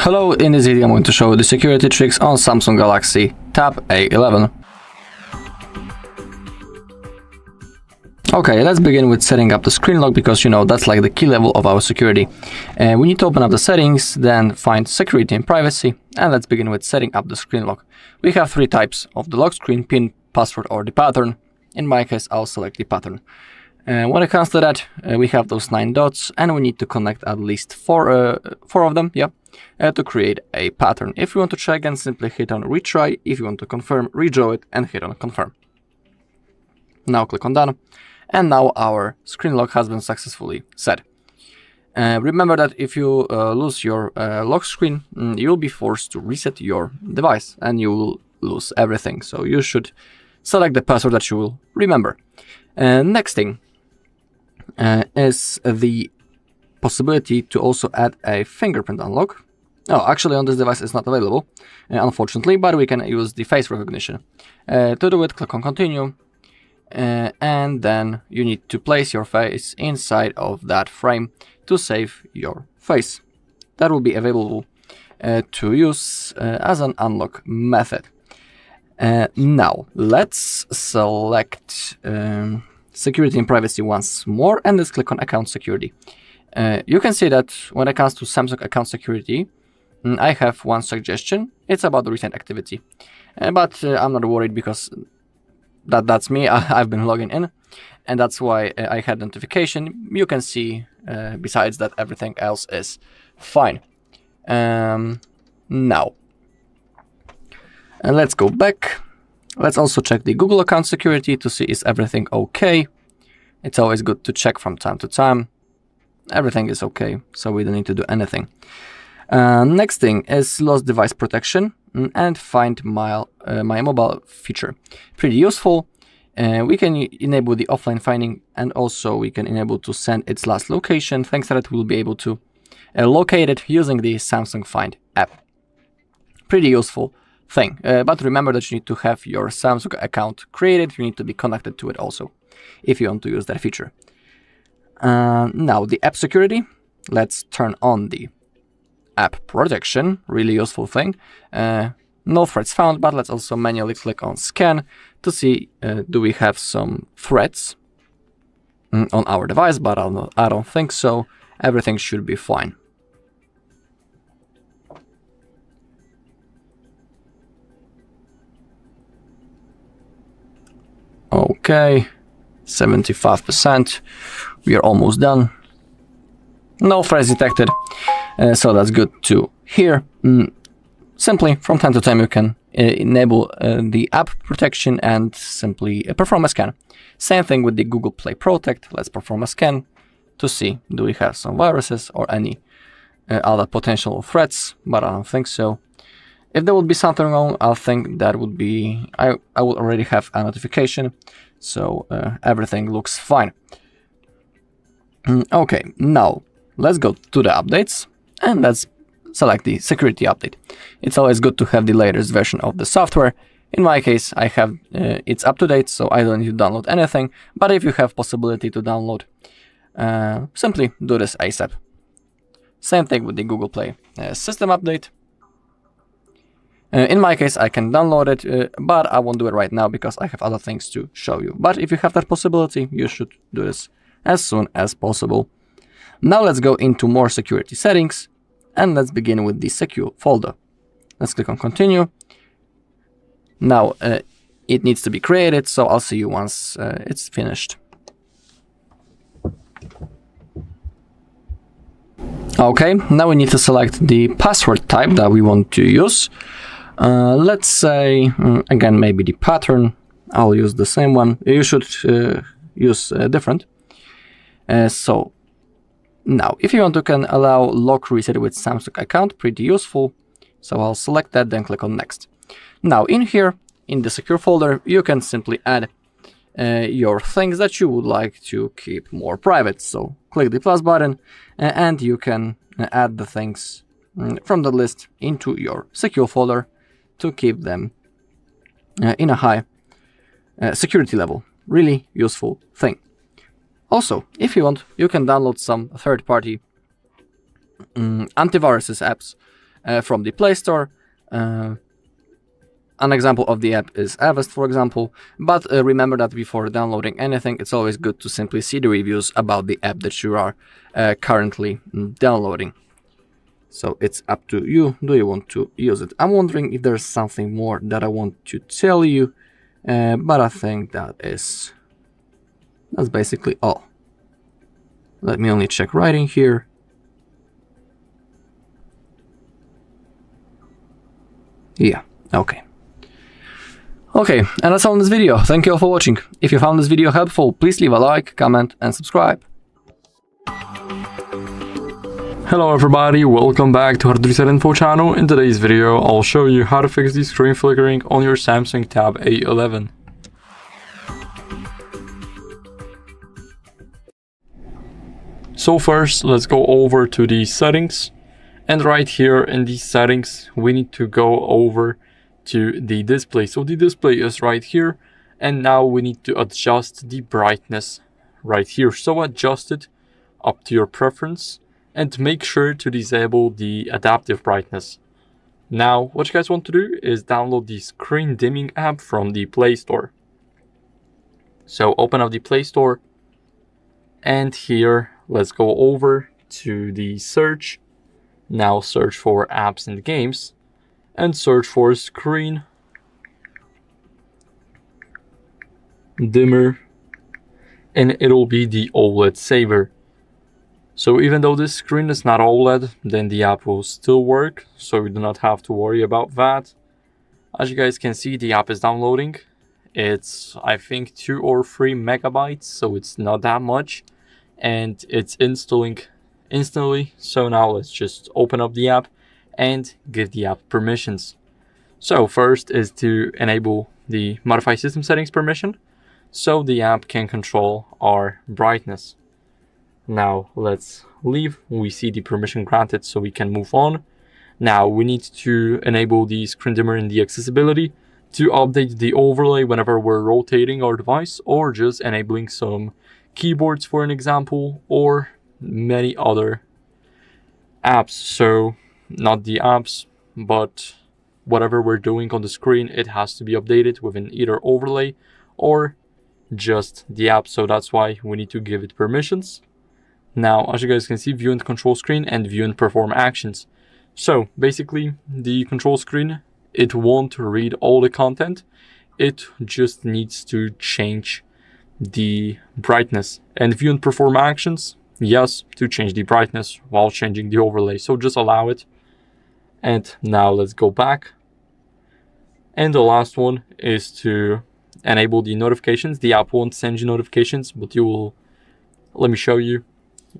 Hello, in this video I'm going to show you the security tricks on Samsung Galaxy Tab A11. Okay, let's begin with setting up the screen lock because you know that's like the key level of our security. We need to open up the settings, then find security and privacy, and let's begin with setting up the screen lock. We have three types of the lock screen: PIN, password, or the pattern. In my case, I'll select the pattern. When it comes to that, we have those 9 dots, and we need to connect at least four of them, to create a pattern. If you want to try again, simply hit on retry. If you want to confirm, redraw it and hit on confirm. Now click on done, and now our screen lock has been successfully set. Remember that if you lose your lock screen, you'll be forced to reset your device, and you will lose everything. So you should select the password that you will remember. Next thing is the possibility to also add a fingerprint unlock. Oh, actually on this device it's not available, unfortunately, but we can use the face recognition. To do it, click on continue, and then you need to place your face inside of that frame to save your face. That will be available to use as an unlock method. Now let's select security and privacy once more, and let's click on account security. You can see that when it comes to Samsung account security, I have one suggestion. It's about the recent activity, but I'm not worried because that's me. I've been logging in, and that's why I had notification. You can see besides that everything else is fine. Now let's go back. Let's also check the Google account security to see is everything okay. It's always good to check from time to time. Everything is okay, so we don't need to do anything. Next thing is lost device protection and find my mobile feature. Pretty useful. We can enable the offline finding, and also we can enable to send its last location. Thanks to that, we'll be able to locate it using the Samsung Find app. Pretty useful thing, but remember that you need to have your Samsung account created. You need to be connected to it also if you want to use that feature. Now the app security. Let's turn on the app protection. Really useful thing. No threats found, but let's also manually click on scan to see do we have some threats on our device, but I don't think so. Everything should be fine. Okay, 75%. We are almost done. No threats detected, so that's good to hear. Simply, from time to time, you can enable the app protection and simply perform a scan. Same thing with the Google Play Protect. Let's perform a scan to see do we have some viruses or any other potential threats, but I don't think so. If there would be something wrong, I think that would be, I would already have a notification, so everything looks fine. Okay, now let's go to the updates and let's select the security update. It's always good to have the latest version of the software. In my case, I have it's up to date, so I don't need to download anything, but if you have possibility to download, simply do this ASAP. Same thing with the Google Play system update. In my case, I can download it, but I won't do it right now because I have other things to show you. But if you have that possibility, you should do this as soon as possible. Now let's go into more security settings, and let's begin with the secure folder. Let's click on continue. Now it needs to be created, so I'll see you once it's finished. Okay, now we need to select the password type that we want to use. Let's say, again, maybe the pattern. I'll use the same one. You should use different. So now, if you want, you can allow lock reset with Samsung account. Pretty useful. So I'll select that, then click on next. Now in here, in the secure folder, you can simply add your things that you would like to keep more private. So click the plus button and you can add the things from the list into your secure folder to keep them in a high security level. Really useful thing. Also, if you want, you can download some third-party antivirus apps from the Play Store. An example of the app is Avast, for example, but remember that before downloading anything, it's always good to simply see the reviews about the app that you are currently downloading. So it's up to you. Do you want to use it? I'm wondering if there's something more that I want to tell you, but I think that's basically all. Let me only check writing here. Yeah, okay. Okay, and that's all in this video. Thank you all for watching. If you found this video helpful, please leave a like, comment, and subscribe. Hello everybody, welcome back to HardReset.Info channel. In today's video, I'll show you how to fix the screen flickering on your Samsung Tab A11. So first, let's go over to the settings. And right here in the settings, we need to go over to the display. So the display is right here, and now we need to adjust the brightness right here. So adjust it up to your preference and make sure to disable the adaptive brightness. Now what you guys want to do is download the screen dimming app from the Play Store. So open up the Play Store, and here let's go over to the search. Now search for apps and games and search for screen dimmer, and it'll be the OLED saver. So even though this screen is not OLED, then the app will still work, so you do not have to worry about that. As you guys can see, the app is downloading. It's I think 2 or 3 megabytes, so it's not that much, and it's installing instantly. So now let's just open up the app and give the app permissions. So first is to enable the modify system settings permission, so the app can control our brightness. Now let's leave. We see the permission granted, so we can move on. Now we need to enable the screen dimmer in the accessibility to update the overlay whenever we're rotating our device, or just enabling some keyboards for an example, or many other apps. So not the apps, but whatever we're doing on the screen, it has to be updated within either overlay or just the app. So that's why we need to give it permissions. Now, as you guys can see, view and control screen and view and perform actions. So basically, the control screen, it won't read all the content. It just needs to change the brightness. And view and perform actions, yes, to change the brightness while changing the overlay. So just allow it. And now let's go back. And the last one is to enable the notifications. The app won't send you notifications, but you will, let me show you.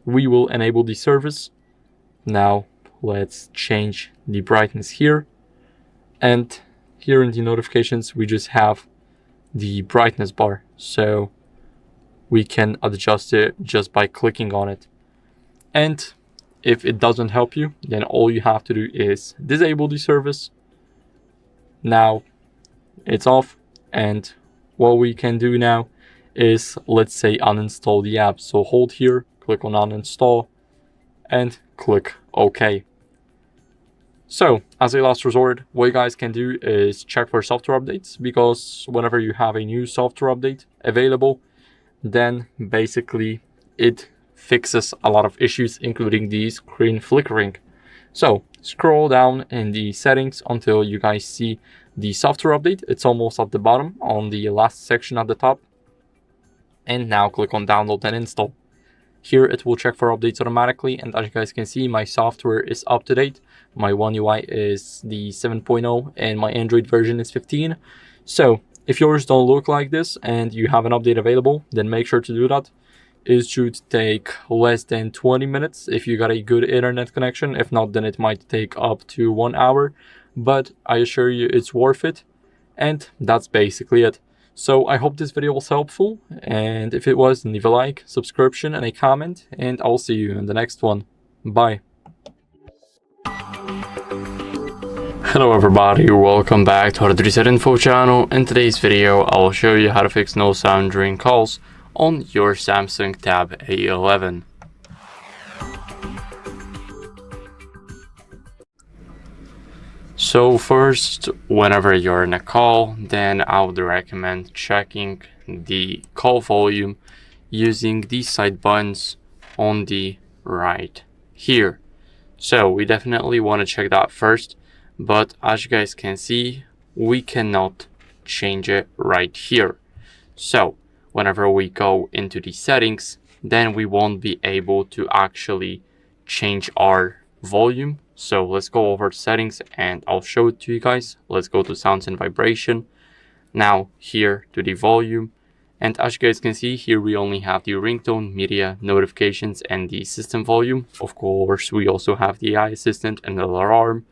We will enable the service. Now let's change the brightness here. And here in the notifications, we just have the brightness bar. So we can adjust it just by clicking on it. And if it doesn't help you, then all you have to do is disable the service. Now it's off, and what we can do now is, let's say, uninstall the app. So hold here, click on uninstall, and click OK. So as a last resort, what you guys can do is check for software updates, because whenever you have a new software update available, then basically it fixes a lot of issues, including the screen flickering. So scroll down in the settings until you guys see the software update. It's almost at the bottom on the last section at the top. And now click on download and install. Here it will check for updates automatically, and as you guys can see, my software is up to date. My One UI is the 7.0 and my Android version is 15. So if yours don't look like this and you have an update available, then make sure to do that. It should take less than 20 minutes if you got a good internet connection. If not, then it might take up to 1 hour, but I assure you it's worth it. And that's basically it. So I hope this video was helpful, and if it was, leave a like, subscription, and a comment, and I'll see you in the next one. Bye. Hello everybody, welcome back to HardReset.Info channel. In today's video, I'll show you how to fix no sound during calls on your Samsung Tab A11. So first, whenever you're in a call, then I would recommend checking the call volume using these side buttons on the right here. So we definitely want to check that first, but as you guys can see, we cannot change it right here. So whenever we go into the settings, then we won't be able to actually change our volume. So let's go over settings and I'll show it to you guys. Let's go to sounds and vibration. Now here to the volume. And as you guys can see here, we only have the ringtone, media, notifications, and the system volume. Of course, we also have the AI assistant and the alarm,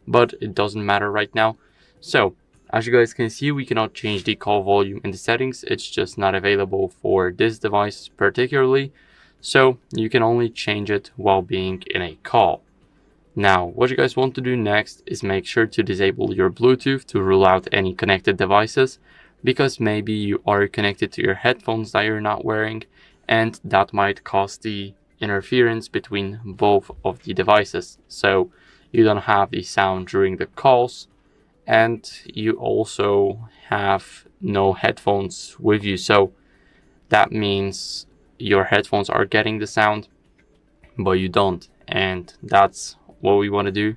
but it doesn't matter right now. So as you guys can see, we cannot change the call volume in the settings. It's just not available for this device particularly. So you can only change it while being in a call. Now, what you guys want to do next is make sure to disable your Bluetooth to rule out any connected devices, because maybe you are connected to your headphones that you're not wearing, and that might cause the interference between both of the devices. So you don't have the sound during the calls, and you also have no headphones with you. So that means your headphones are getting the sound, but you don't. And that's what we want to do.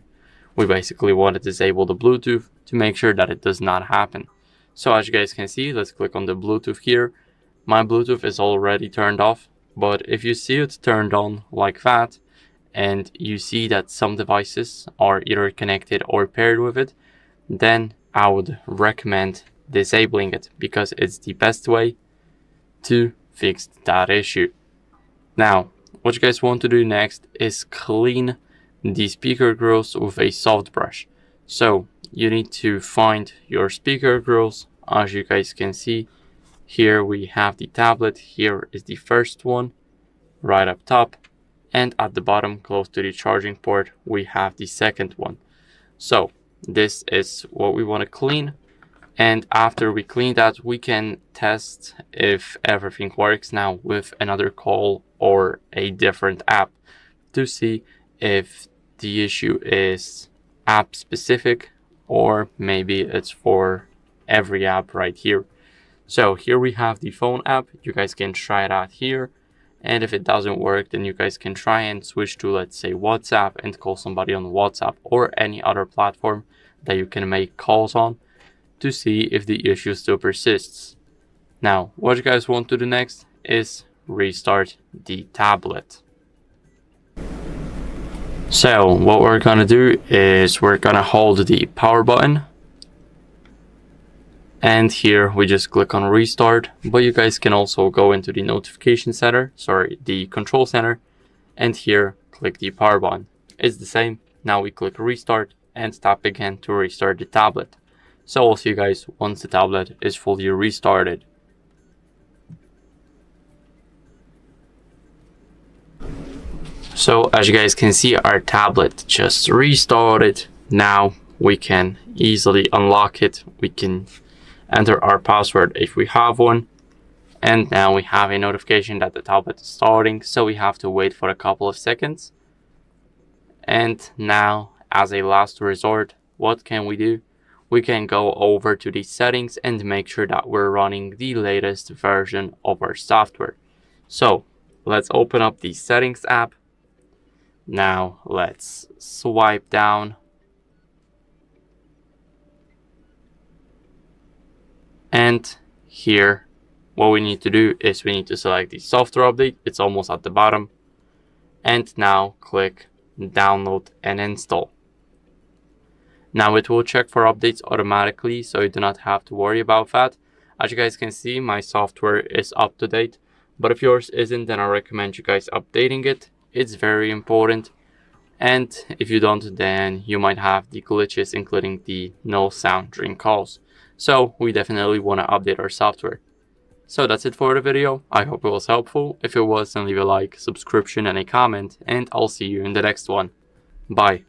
We basically want to disable the Bluetooth to make sure that it does not happen. So as you guys can see, let's click on the Bluetooth here. My Bluetooth is already turned off, but if you see it turned on like that, and you see that some devices are either connected or paired with it, then I would recommend disabling it, because it's the best way to fix that issue. Now, what you guys want to do next is clean the speaker grills with a soft brush. So you need to find your speaker grills. As you guys can see, here we have the tablet. Here is the first one right up top, and at the bottom close to the charging port we have the second one. So this is what we want to clean, and after we clean that, we can test if everything works now with another call or a different app to see if the issue is app specific, or maybe it's for every app right here. So here we have the phone app. You guys can try it out here, and if it doesn't work, then you guys can try and switch to, let's say, WhatsApp, and call somebody on WhatsApp or any other platform that you can make calls on to see if the issue still persists. Now, what you guys want to do next is restart the tablet. So what we're gonna do is we're gonna hold the power button, and here we just click on restart, but you guys can also go into the notification center, the control center, and here click the power button. It's the same. Now we click restart and tap again to restart the tablet. So I'll see you guys once the tablet is fully restarted. So as you guys can see, our tablet just restarted. Now we can easily unlock it. We can enter our password if we have one. And now we have a notification that the tablet is starting. So we have to wait for a couple of seconds. And now, as a last resort, what can we do? We can go over to the settings and make sure that we're running the latest version of our software. So let's open up the settings app. Now let's swipe down, and here what we need to do is we need to select the software update. It's almost at the bottom, and now click download and install. Now it will check for updates automatically, so you do not have to worry about that. As you guys can see, my software is up to date, but if yours isn't, then I recommend you guys updating it. It's very important, and if you don't, then you might have the glitches, including the no sound during calls. So we definitely want to update our software. So that's it for the video. I hope it was helpful. If it was, then leave a like, subscription, and a comment, and I'll see you in the next one. Bye.